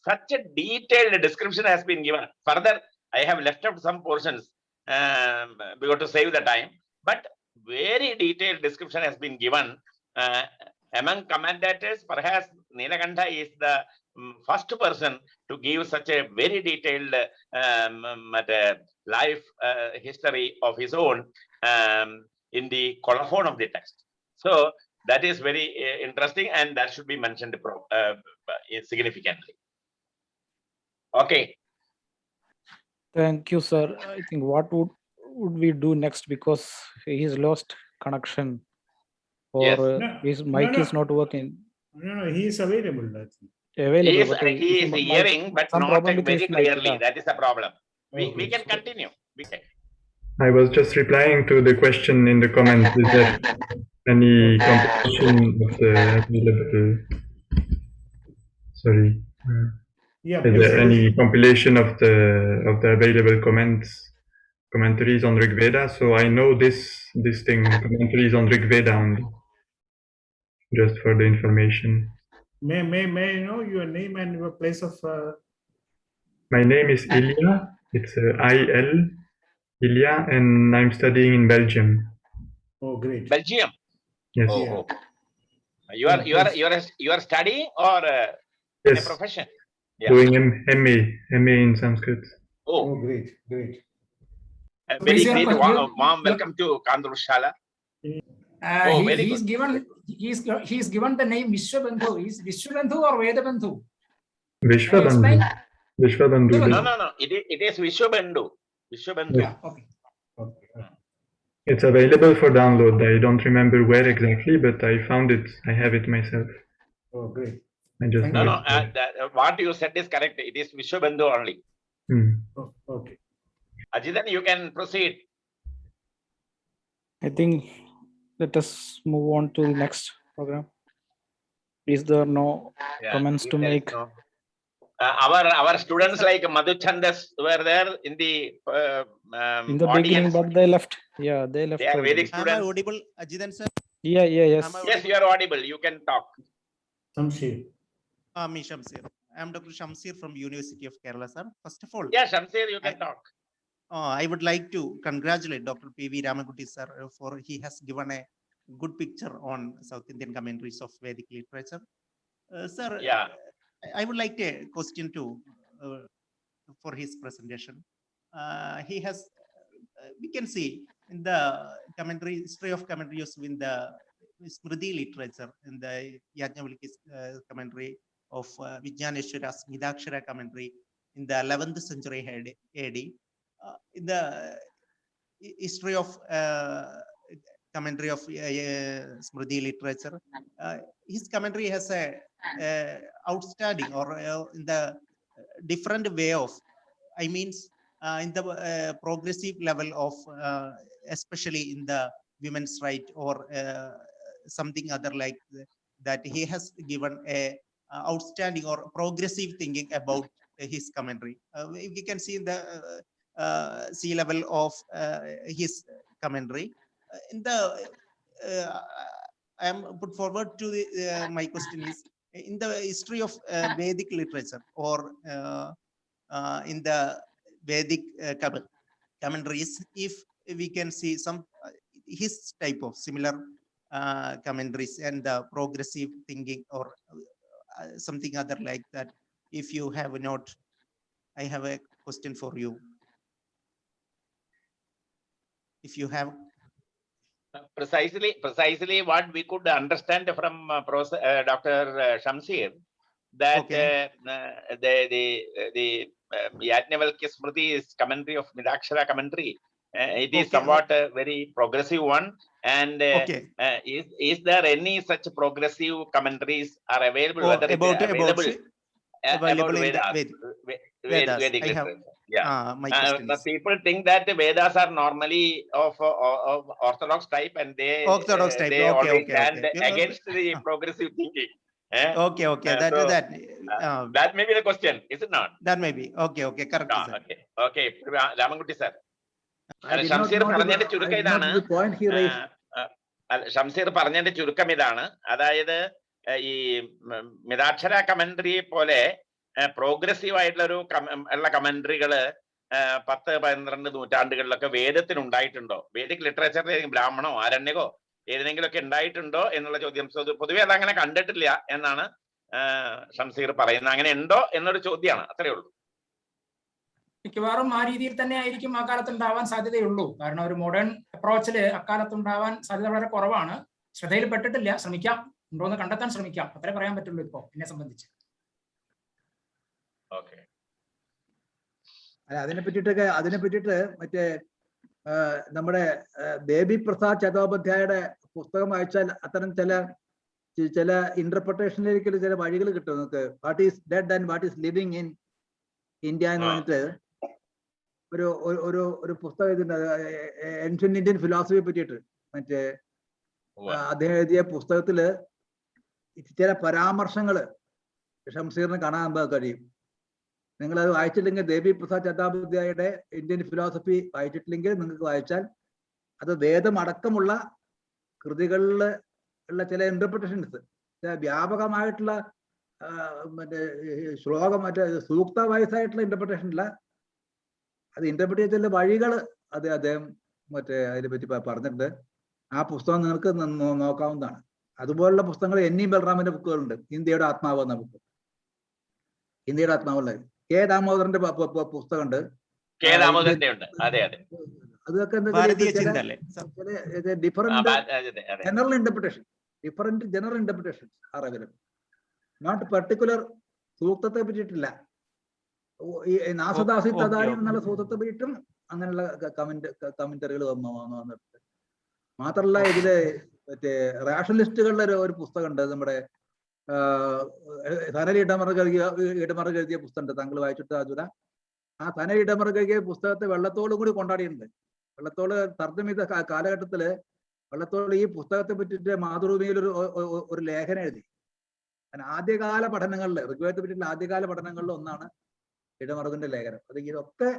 such a detailed description has been given. Further, I have left out some portions because to save the time, but very detailed description has been given. Among commentators, perhaps Nilakantha is the first person to give such a very detailed life history of his own in the colophon of the text. So that is very interesting, and that should be mentioned significantly. Okay. Thank you, sir. I think what would we do next, because he has lost connection, or Yes. his mic is not working. No, he is available. I think. Available, but He is hearing, but some not problem with very his mic, clearly. yeah. That is the problem. Okay. We can continue. I was just replying to the question in the comments. Is there any compilation of the available? Sorry. Yeah. Is there any compilation of the available commentaries on Rig Veda? So I know this thing, commentaries on Rig Veda only. Just for the information. May I know your name and your place of? My name is Ilya. It's I-L, Ilya, and I'm studying in Belgium. Oh, great. Belgium. Yes. Oh. You are studying or in a Yes. profession? Yeah. Doing MA in Sanskrit. Oh, Great. very Please, great. your- Warm welcome to Kandurushala. Very he's good. he's given the name Vishwabandhu. Is Vishwabandhu or Vedabandhu? Vishwabandhu. Vishwabandhu. No. It is Vishwabandhu. Vishwabandhu. Yeah. Okay. It's available for download. I don't remember where exactly, but I found it. I have it myself. Oh, great. I just Thank No, you. no, what you said is correct. It is Vishwabandhu only. Oh, okay. Ajitan, you can proceed. I think let us move on to the next program. Is there no comments to There is make? no- our students like Madhu Chandas were there in the In the beginning, audience. but they left. Yeah, they left. They are already. Vedic Am I students. audible, Ajidan sir? Yeah, yes. Am I Yes, you are audible. You can talk. Samshir. Me Shamsir. I am Dr. Shamsir from University of Kerala, sir. First of all, Yeah, Shamsir, you can talk. I would like to congratulate Dr. P.V. Ramankutty, sir, for he has given a good picture on South Indian commentaries of Vedic literature. Sir, Yeah. I would like a question to for his presentation. He has, we can see in the commentary, history of commentaries in the Smriti literature, in the Yajnavalkya's commentary of Vijnaneshwara's Smidakshara commentary in the 11th century AD, in the history of commentary of Smriti literature, his commentary has a outstanding or in the different way of, I mean, in the progressive level of, especially in the women's right or something other like that, he has given a outstanding or progressive thinking about his commentary. We can see in the sea level of his commentary. In the I am put forward to the, my question is, in the history of Vedic literature or in the Vedic commentaries, if we can see some his type of similar commentaries and the progressive thinking or something other like that. If you have a note, I have a question for you. If you have. Precisely what we could understand from Dr. Shamsir, that Okay. the Yajnavalkya Smriti's commentary of Midakshara commentary, it is Okay. somewhat a very progressive one. And Okay. Is there any such progressive commentaries are available? Or Whether about it available in the Vedas, Vedas. Vedic I have. literature. Yeah. My question is. People think that the Vedas are normally of orthodox type, and Orthodox type. they Okay, always okay, stand okay. against the progressive thinking. Okay. So, that may be the question, is it not? That may be. Okay. Correct. No, Sir. okay. Ramankutty sir. I did not Shamsir പറഞ്ഞതിന്റെ know ചുരുക്കം ഇതാണ്. the point he raised. Shamseer പറഞ്ഞതിന്റെ ചുരുക്കം ഇതാണ്. അതായത് ഈ മിതാക്ഷര commentary പോലെ progressive ആയിട്ടുള്ള ഉള്ള കമന്ററികള് 10-12 നൂറ്റാണ്ടുകളിലൊക്കെ വേദത്തിന് ഉണ്ടായിട്ടുണ്ടോ? വേദിക് ലിറ്ററേച്ചറിൽ ബ്രാഹ്മണോ ആരണ്യകോ ഏതെങ്കിലും ഒക്കെ ഉണ്ടായിട്ടുണ്ടോ എന്നുള്ള ചോദ്യം. പൊതുവെ അതങ്ങനെ കണ്ടിട്ടില്ല എന്നാണ് ഷംസീർ പറയുന്നത്. അങ്ങനെ ഉണ്ടോ എന്നൊരു ചോദ്യമാണ്. അത്രയേ ഉള്ളൂ. മിക്കവാറും ആ രീതിയിൽ തന്നെ ആയിരിക്കും ആ കാലത്ത് ഉണ്ടാവാൻ സാധ്യതയുള്ളൂ. കാരണം ഒരു മോഡേൺ അപ്രോച്ചില് അക്കാലത്ത് ഉണ്ടാവാൻ സാധ്യത വളരെ കുറവാണ്. ശ്രദ്ധയിൽപ്പെട്ടിട്ടില്ല. ശ്രമിക്കാം, ഉണ്ടോന്ന് കണ്ടെത്താൻ ശ്രമിക്കാം. അത്രേ പറയാൻ പറ്റുള്ളൂ ഇപ്പോ എന്നെ സംബന്ധിച്ച്. അല്ല, അതിനെ പറ്റിയിട്ട് മറ്റേ നമ്മുടെ ബേബി പ്രസാദ് ചതോപാധ്യായയുടെ പുസ്തകം വായിച്ചാൽ അത്തരം ചില ഇന്റർപ്രിട്ടേഷനിലേക്ക് ചില വഴികൾ കിട്ടും നിങ്ങൾക്ക്. What is dead and what is living in India എന്ന് പറഞ്ഞിട്ട് ഒരു പുസ്തകം എഴുതുന്നത് ഏൻഷ്യന്റ് ഇന്ത്യൻ ഫിലോസഫിയെ പറ്റിയിട്ട്. മറ്റേ അദ്ദേഹം എഴുതിയ പുസ്തകത്തില് ചില പരാമർശങ്ങള് ഷംസീറിന് കാണാൻ കഴിയും. നിങ്ങൾ അത് വായിച്ചില്ലെങ്കിൽ, ദേവി പ്രസാദ് ചതോപാധ്യായയുടെ ഇന്ത്യൻ ഫിലോസഫി വായിച്ചിട്ടില്ലെങ്കിൽ നിങ്ങൾക്ക് വായിച്ചാൽ അത് വേദം അടക്കമുള്ള കൃതികളിൽ ഉള്ള ചില ഇന്റർപ്രിട്ടേഷൻസ്, വ്യാപകമായിട്ടുള്ള മറ്റേ ശ്ലോകം, മറ്റേ സൂക്ത വയസ്സായിട്ടുള്ള ഇന്റർപ്രിട്ടേഷൻ അല്ല, അത് ഇന്റർപ്രിറ്റ് ചെയ്ത വഴികൾ അദ്ദേഹം അതിനെ പറ്റി പറഞ്ഞിട്ടുണ്ട്. ആ പുസ്തകം നിങ്ങൾക്ക് നോക്കാവുന്നതാണ്. അതുപോലുള്ള പുസ്തകങ്ങൾ NE ബൽറാമിന്റെ ബുക്കുകളുണ്ട്. ഇന്ത്യയുടെ ആത്മാവ് എന്ന ബുക്ക്, ഇന്ത്യയുടെ ആത്മാവുള്ള കെ ദാമോദരന്റെ പുസ്തകമുണ്ട്. അതൊക്കെ different general interpretation are available. Not particular സൂക്തത്തെ പറ്റിയിട്ടില്ല. ഈ നാസദാസി തദാരി എന്നുള്ള സൂത്രത്തെ പറ്റിയിട്ടും അങ്ങനെയുള്ള കമന്ററികൾ വന്നിട്ടുണ്ട്. മാത്രമല്ല ഇതില് മറ്റേ റാഷണലിസ്റ്റുകളുടെ ഒരു പുസ്തകമുണ്ട്, നമ്മുടെ സനൽ ഇടമറുക എഴുതിയ പുസ്തകമുണ്ട്, താങ്കൾ വായിച്ചിട്ട് അജുര. ആ സനൽ ഇടമറുക പുസ്തകത്തെ വെള്ളത്തോട് കൂടി കൊണ്ടാടിയിട്ടുണ്ട്. വെള്ളത്തോട് തർജ്ജമ ചെയ്ത കാലഘട്ടത്തില് വെള്ളത്തോട് ഈ പുസ്തകത്തെ പറ്റിയിട്ട് മാതൃഭൂമിയിൽ ഒരു ലേഖനം എഴുതി. ആദ്യകാല പഠനങ്ങളിൽ, ഋഗ്വേദത്തെ പറ്റിയിട്ടുള്ള ആദ്യകാല പഠനങ്ങളിൽ ഒന്നാണ് ഇടമറുകിന്റെ ലേഖനം. അത് ഇതൊക്കെ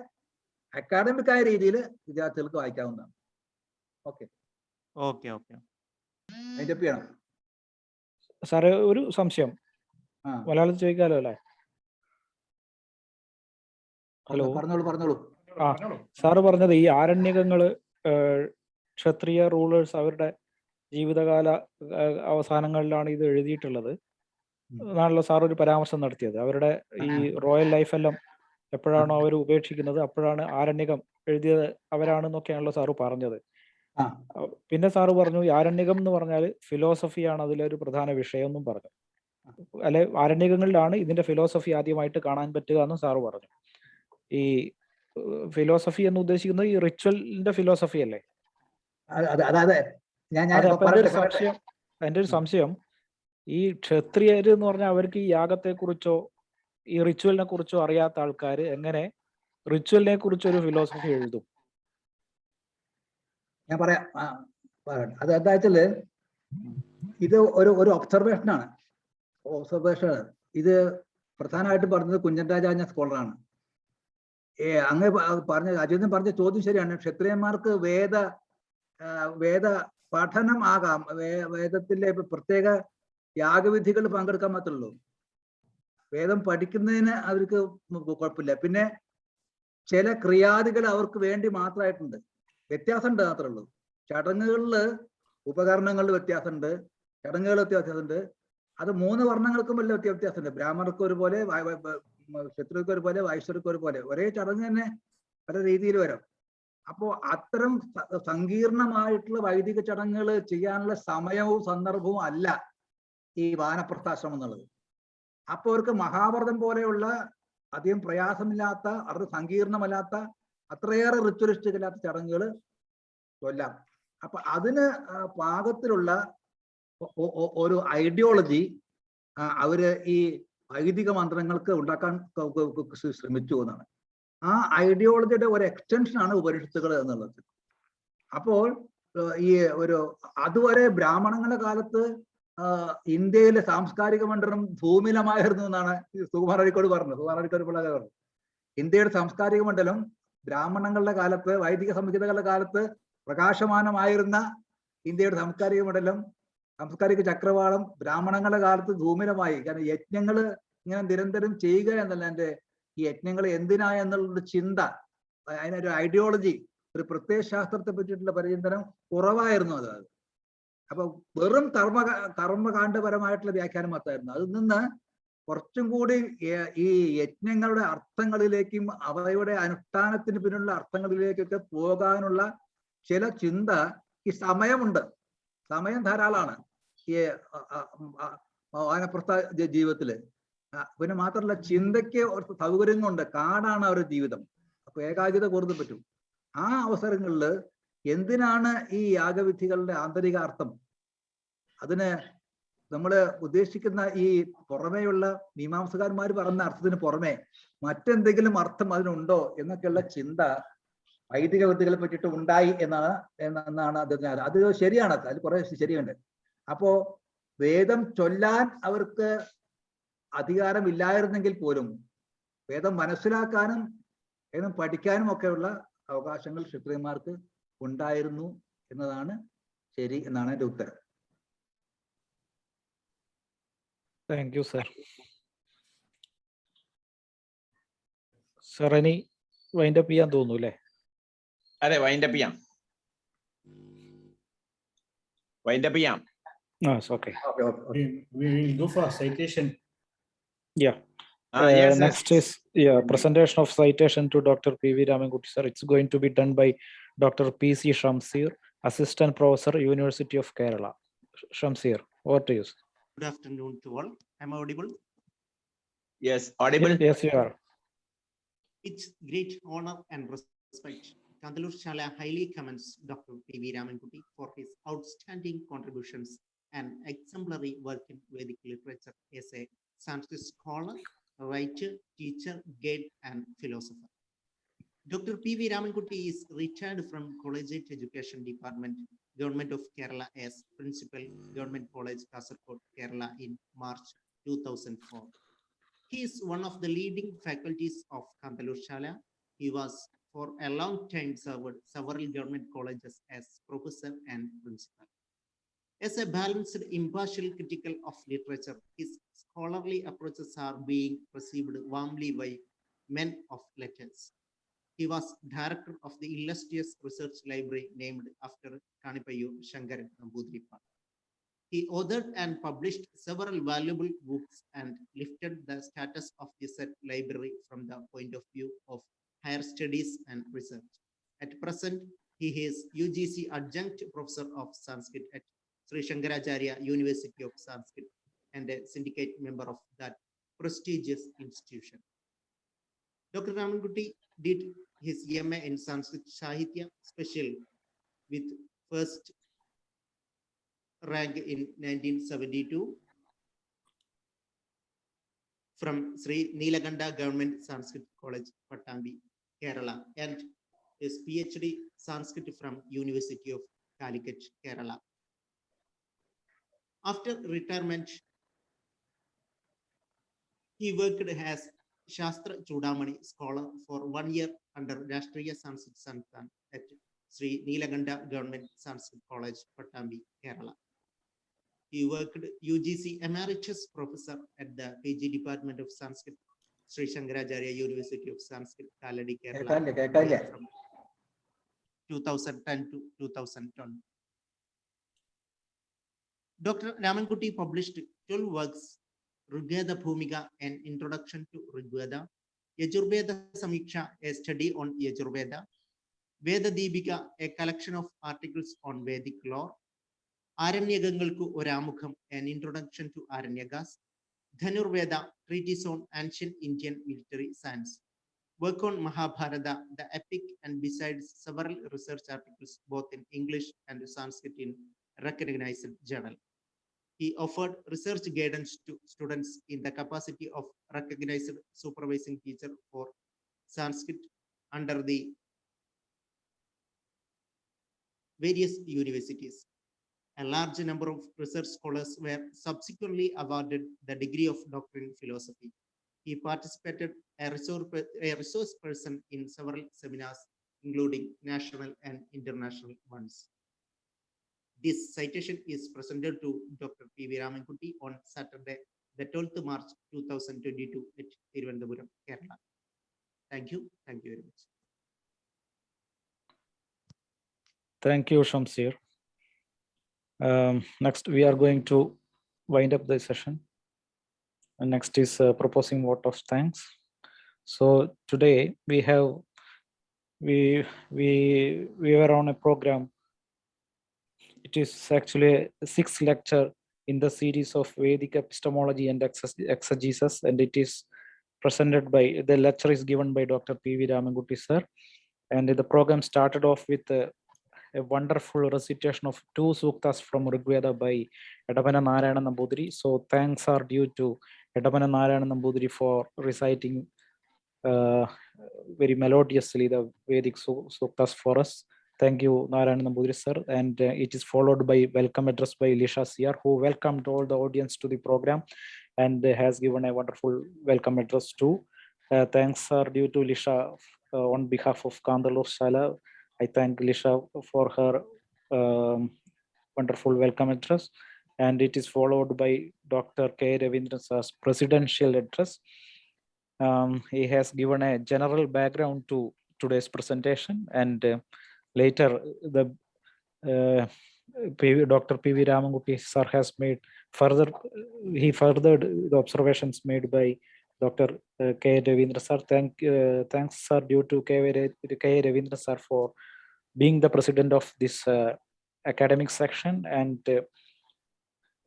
അക്കാഡമിക് ആയ രീതിയിൽ വിദ്യാർത്ഥികൾക്ക് വായിക്കാവുന്നതാണ്. ഓക്കെ ഓക്കെ ഓക്കെ അതിന്റെ ചെയ്യണം. സാറേ ഒരു സംശയം മലയാളത്തിൽ ചോദിക്കാലോ അല്ലേ? ഹലോ, പറഞ്ഞോളൂ. സാറ് പറഞ്ഞത് ഈ ആരണ്യകങ്ങള് ക്ഷത്രിയ റൂളേഴ്സ് അവരുടെ ജീവിതകാല അവസാനങ്ങളിലാണ് ഇത് എഴുതിയിട്ടുള്ളത് എന്നാണല്ലോ സാർ ഒരു പരാമർശം നടത്തിയത്. അവരുടെ ഈ റോയൽ ലൈഫ് എല്ലാം എപ്പോഴാണോ അവർ ഉപേക്ഷിക്കുന്നത് അപ്പോഴാണ് ആരണ്യകം എഴുതിയത് അവരാണെന്നൊക്കെയാണല്ലോ സാറ് പറഞ്ഞത്. പിന്നെ സാറ് പറഞ്ഞു ഈ ആരണ്യകം എന്ന് പറഞ്ഞാൽ ഫിലോസഫിയാണ് അതിലൊരു പ്രധാന വിഷയം എന്നും പറഞ്ഞു. അല്ലെ, ആരണ്യകങ്ങളിലാണ് ഇതിന്റെ ഫിലോസഫി ആദ്യമായിട്ട് കാണാൻ പറ്റുക എന്നും സാറ് പറഞ്ഞു. ഈ ഫിലോസഫി എന്ന് ഉദ്ദേശിക്കുന്നത് ഈ റിച്വലിന്റെ ഫിലോസഫി അല്ലേ? എന്റെ ഒരു സംശയം, ഈ ക്ഷത്രിയര് എന്ന് പറഞ്ഞാൽ അവർക്ക് ഈ യാഗത്തെ കുറിച്ചോ ഈ റിച്വലിനെ കുറിച്ചോ അറിയാത്ത ആൾക്കാർ എങ്ങനെ റിച്വലിനെ കുറിച്ച് ഒരു ഫിലോസഫി എഴുതും? ഞാൻ പറയാം. അത് എന്താ വെച്ചാല് ഇത് ഒരു ഒബ്സർവേഷനാണ്. ഇത് പ്രധാനമായിട്ടും പറഞ്ഞത് കുഞ്ഞൻ രാജാഞ്ഞ സ്കോളറാണ്. അങ്ങ് അജിതൻ പറഞ്ഞ ചോദ്യം ശരിയാണ്. ക്ഷത്രിയന്മാർക്ക് വേദ പഠനം ആകാം, വേദത്തിലെ പ്രത്യേക യാഗവിധികൾ പങ്കെടുക്കാൻ മാത്രമേ. വേദം പഠിക്കുന്നതിന് അവർക്ക് കുഴപ്പമില്ല. പിന്നെ ചില ക്രിയാദികൾ അവർക്ക് വേണ്ടി മാത്രമായിട്ടുണ്ട്. വ്യത്യാസമുണ്ട് മാത്രമേ ഉള്ളൂ. ചടങ്ങുകളില് ഉപകരണങ്ങളിൽ വ്യത്യാസമുണ്ട്, ചടങ്ങുകൾ വ്യത്യാസമുണ്ട്. അത് 3 വർണ്ണങ്ങൾക്കും വലിയ വ്യത്യാസമുണ്ട്. ബ്രാഹ്മണർക്ക് ഒരുപോലെ, ക്ഷത്രിയർക്ക് ഒരുപോലെ, വൈശ്യർക്ക് ഒരുപോലെ. ഒരേ ചടങ്ങ് തന്നെ പല രീതിയിൽ വരാം. അപ്പോ അത്തരം സങ്കീർണമായിട്ടുള്ള വൈദിക ചടങ്ങുകൾ ചെയ്യാനുള്ള സമയവും സന്ദർഭവും അല്ല ഈ വാനപ്രസ്ഥാശ്രമം എന്നുള്ളത്. അപ്പോൾ അവർക്ക് മഹാഭാരതം പോലെയുള്ള അധികം പ്രയാസമില്ലാത്ത, അവർക്ക് സങ്കീർണമല്ലാത്ത, അത്രയേറെ റിച്വലിസ്റ്റിക് അല്ലാത്ത ചടങ്ങുകൾ കൊല്ലാം. അപ്പൊ അതിന് പാകത്തിലുള്ള ഒരു ഐഡിയോളജി അവര് ഈ വൈദിക മന്ത്രങ്ങൾക്ക് ഉണ്ടാക്കാൻ ശ്രമിച്ചു എന്നാണ്. ആ ഐഡിയോളജിയുടെ ഒരു എക്സ്റ്റൻഷനാണ് ഉപനിഷത്തുകൾ എന്നുള്ളത്. അപ്പോൾ ഈ അതുവരെ ബ്രാഹ്മണങ്ങളുടെ കാലത്ത് ഇന്ത്യയിലെ സാംസ്കാരിക മണ്ഡലം ഭൂമിലമായിരുന്നു എന്നാണ് സുകുമാർ അഴീക്കോട് പറഞ്ഞത്. പറഞ്ഞു ഇന്ത്യയുടെ സാംസ്കാരിക മണ്ഡലം ബ്രാഹ്മണങ്ങളുടെ കാലത്ത്, വൈദിക സംഹിതകളുടെ കാലത്ത് പ്രകാശമാനമായിരുന്ന ഇന്ത്യയുടെ സാംസ്കാരിക മണ്ഡലം, സാംസ്കാരിക ചക്രവാളം ബ്രാഹ്മണങ്ങളുടെ കാലത്ത് ധൂമിലമായി. കാരണം യജ്ഞങ്ങൾ ഇങ്ങനെ നിരന്തരം ചെയ്യുക എന്നല്ല, ഈ യജ്ഞങ്ങൾ എന്തിനാ എന്നുള്ളൊരു ചിന്ത, അതിനൊരു ഐഡിയോളജി, ഒരു പ്രത്യയശാസ്ത്രത്തെ പറ്റിയിട്ടുള്ള പരിചിന്തനം കുറവായിരുന്നു. അത് അപ്പൊ വെറും കർമ്മകാണ്ഡപരമായിട്ടുള്ള വ്യാഖ്യാനം മാത്രമായിരുന്നു. അതിൽ നിന്ന് കുറച്ചും കൂടി ഈ യജ്ഞങ്ങളുടെ അർത്ഥങ്ങളിലേക്കും അവയുടെ അനുഷ്ഠാനത്തിന് പിന്നിലുള്ള അർത്ഥങ്ങളിലേക്കൊക്കെ പോകാനുള്ള ചില ചിന്ത, ഈ സമയമുണ്ട്, സമയം ധാരാളമാണ് ഈ വാനപ്രസ്ഥ ജീവിതത്തില്. പിന്നെ മാത്രമല്ല ചിന്തയ്ക്ക് സൗകര്യങ്ങളുണ്ട്. കാടാണ് അവരുടെ ജീവിതം. അപ്പൊ ഏകാഗ്രത കൂടുതൽ പറ്റും. ആ അവസരങ്ങളിൽ എന്തിനാണ് ഈ യാഗവിധികളുടെ ആന്തരിക അർത്ഥം? അതിന് നമ്മൾ ഉദ്ദേശിക്കുന്ന ഈ പുറമേയുള്ള മീമാംസകാരന്മാർ പറയുന്ന അർത്ഥത്തിന് പുറമെ മറ്റെന്തെങ്കിലും അർത്ഥം അതിനുണ്ടോ എന്നൊക്കെയുള്ള ചിന്ത വൈദിക വിദ്യകളെ പറ്റിയിട്ട് ഉണ്ടായി എന്നാണ് അദ്ദേഹത്തിന്. അത് ശരിയാണ്, അത് കുറെ ശരിയുണ്ട്. അപ്പോ വേദം ചൊല്ലാൻ അവർക്ക് അധികാരമില്ലായിരുന്നെങ്കിൽ പോലും വേദം മനസ്സിലാക്കാനും വേദം പഠിക്കാനും ഒക്കെയുള്ള അവകാശങ്ങൾ ക്ഷത്രിയന്മാർക്ക് ഉണ്ടായിരുന്നു എന്നതാണ് ശരി എന്നാണ് എൻ്റെ ഉത്തരം. Thank you sir. സർ ഇനി വൈൻഡപ്പ് ചെയ്യാൻ തോന്നുന്നു അല്ലേ? അതെ, വൈൻഡപ്പ് ചെയ്യാം. Okay. We will go for citation. Yeah. Yes, next is presentation of citation to Dr. P.V. Ramankutty sir. It's going to be done by Dr. P.C. Shamsir, Assistant Professor, University of Kerala. Shamsir, over to you. Good afternoon to all. Am I audible? Yes, audible. Yes, you are. With great honor and respect, Kandalur Shala highly commends Dr. P.V. Ramankutty for his outstanding contributions an exemplary work in Vedic literature as a Sanskrit scholar, writer, teacher, guide, and philosopher. Dr. P.V. Ramankutty is retired from Collegiate Education Department, Government of Kerala as Principal, Government College, Kasaragod, Kerala in March 2004. He is one of the leading faculties of Kandalur Shala. He was for a long time served several government colleges as professor and principal. As a balanced, impartial critical of literature, his scholarly approaches are being received warmly by men of letters. He was director of the illustrious research library named after Kanipayu Shankaran Namboodiripad. He authored and published several valuable books and lifted the status of the said library from the point of view of higher studies and research. At present, he is UGC Adjunct Professor of Sanskrit at Sri Shankaracharya University of Sanskrit and a syndicate member of that prestigious institution. Dr. Ramankutty did his MA in Sanskrit Sahitya special with first rank in 1972 from Sri Nilakanta Government Sanskrit College, Pattambi, Kerala, and his PhD Sanskrit from University of Calicut, Kerala. After retirement, he worked as Shastra Chudamani scholar for 1 year under Rashtriya Sanskrit Sansthan at Sri Nilakanta Government Sanskrit College, Pattambi, Kerala. He worked UGC Emeritus Professor at the PG Department of Sanskrit, Sri Shankaracharya University of Sanskrit, Kaladi, Kerala, from 2010 to 2020. Dr. Ramankutty published 12 works: Rigveda Bhumika, an introduction to Rigveda; Yajurveda Samiksha, a study on Yajurveda; Veda Deepika, a collection of articles on Vedic lore; Aranyakangalku Oramukham, an introduction to Aranyakas; Dhanurveda, treatise on ancient Indian military science; work on Mahabharata, the epic, and besides several research articles both in English and Sanskrit in recognized journal. He offered research guidance to students in the capacity of recognized supervising teacher for Sanskrit under the various universities. A large number of research scholars were subsequently awarded the degree of doctor in philosophy. He participated as a resource person in several seminars, including national and international ones. This citation is presented to Dr. P.V. Ramankutty on Saturday, the 12th March 2022 at Thiruvananthapuram, Kerala. Thank you. Thank you very much. Thank you, Shamsir. Next, we are going to wind up the session. And next is proposing vote of thanks. So today we were on a program. It is actually a 6th lecture in the series of Vedic Epistemology and Exegesis, and it is presented by, the lecture is given by Dr. P.V. Ramankutty sir. And the program started off with a wonderful recitation of 2 suktas from Rigveda by Edapana Narayana Nambudiri. So thanks are due to Edapana Narayana Nambudiri for reciting very melodiously the Vedic suktas for us. Thank you, Narayana Nambudiri sir. And it is followed by welcome address by Lisha Siyar, who welcomed all the audience to the program and has given a wonderful welcome address too. Thanks are due to Lisha on behalf of Kandalur Shala. I thank Lisha for her wonderful welcome address. And it is followed by Dr. K. Ravindran sir's presidential address. He has given a general background to today's presentation, and later the Dr. P.V. Ramankutty sir has made furthered the observations made by Dr. K. Ravindra sir. Thanks sir due to K. Ravindra sir for being the president of this academic section, and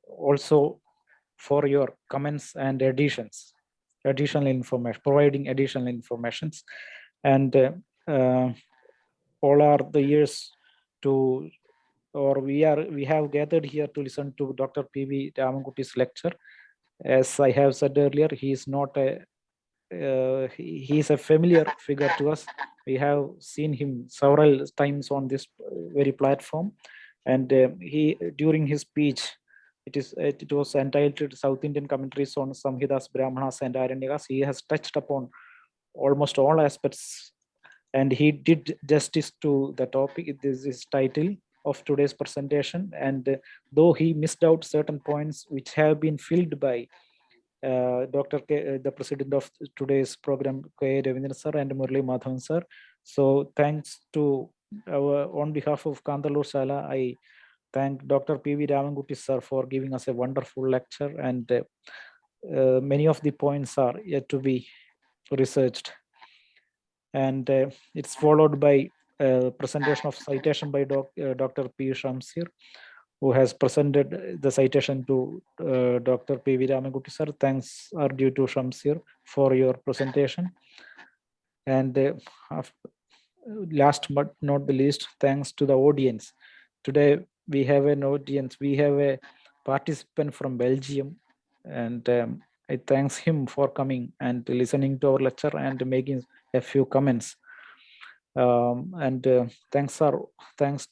also for your comments and additional information, providing additional informations. And all are the years to we have gathered here to listen to Dr. P.V. Ramankutty's lecture. As I have said earlier, he is not a he is a familiar figure to us. We have seen him several times on this very platform, and he during his speech, it was entitled South Indian Commentaries on Samhitas, Brahmanas and Aranyakas. He has touched upon almost all aspects, and he did justice to the topic. This is title of today's presentation, and though he missed out certain points which have been filled by the president of today's program, K. Ravindran sir and Murli Madhavan sir. So thanks to on behalf of Kandalur Sala, I thank Dr. P.V. Ramankutty sir for giving us a wonderful lecture, and many of the points are yet to be researched. And it's followed by a presentation of citation by Dr. P. Shamsir, who has presented the citation to Dr. P.V. Ramankutty sir. Thanks are due to Shamsir for your presentation. And last but not the least, thanks to the audience. Today we have an audience. We have a participant from Belgium, and I thanks him for coming and listening to our lecture and making a few comments. And thanks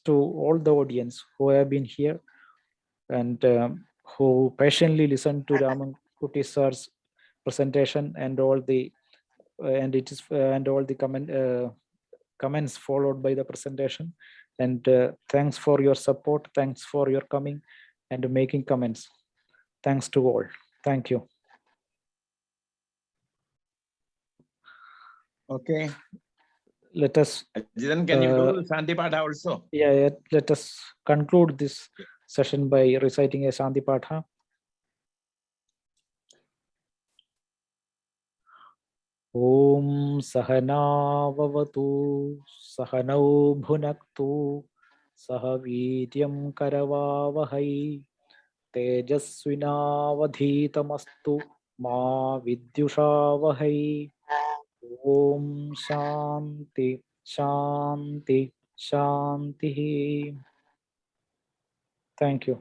to all the audience who have been here and who patiently listened to Ramankutty sir's presentation and all the comments followed by the presentation. And thanks for your support. Thanks for your coming and making comments. Thanks to all. Thank you. Okay. Let us. Then can you do Shanti Patha also? Yeah, let us conclude this session by reciting a Shanti Patha. Om Sahana Vavatu Sahanau Bhunaktu Sahavidyam Karavavahai Tejasvinavadhitamastu Ma Vidyushavahai. Om Shanti Shanti Shanti. Thank you.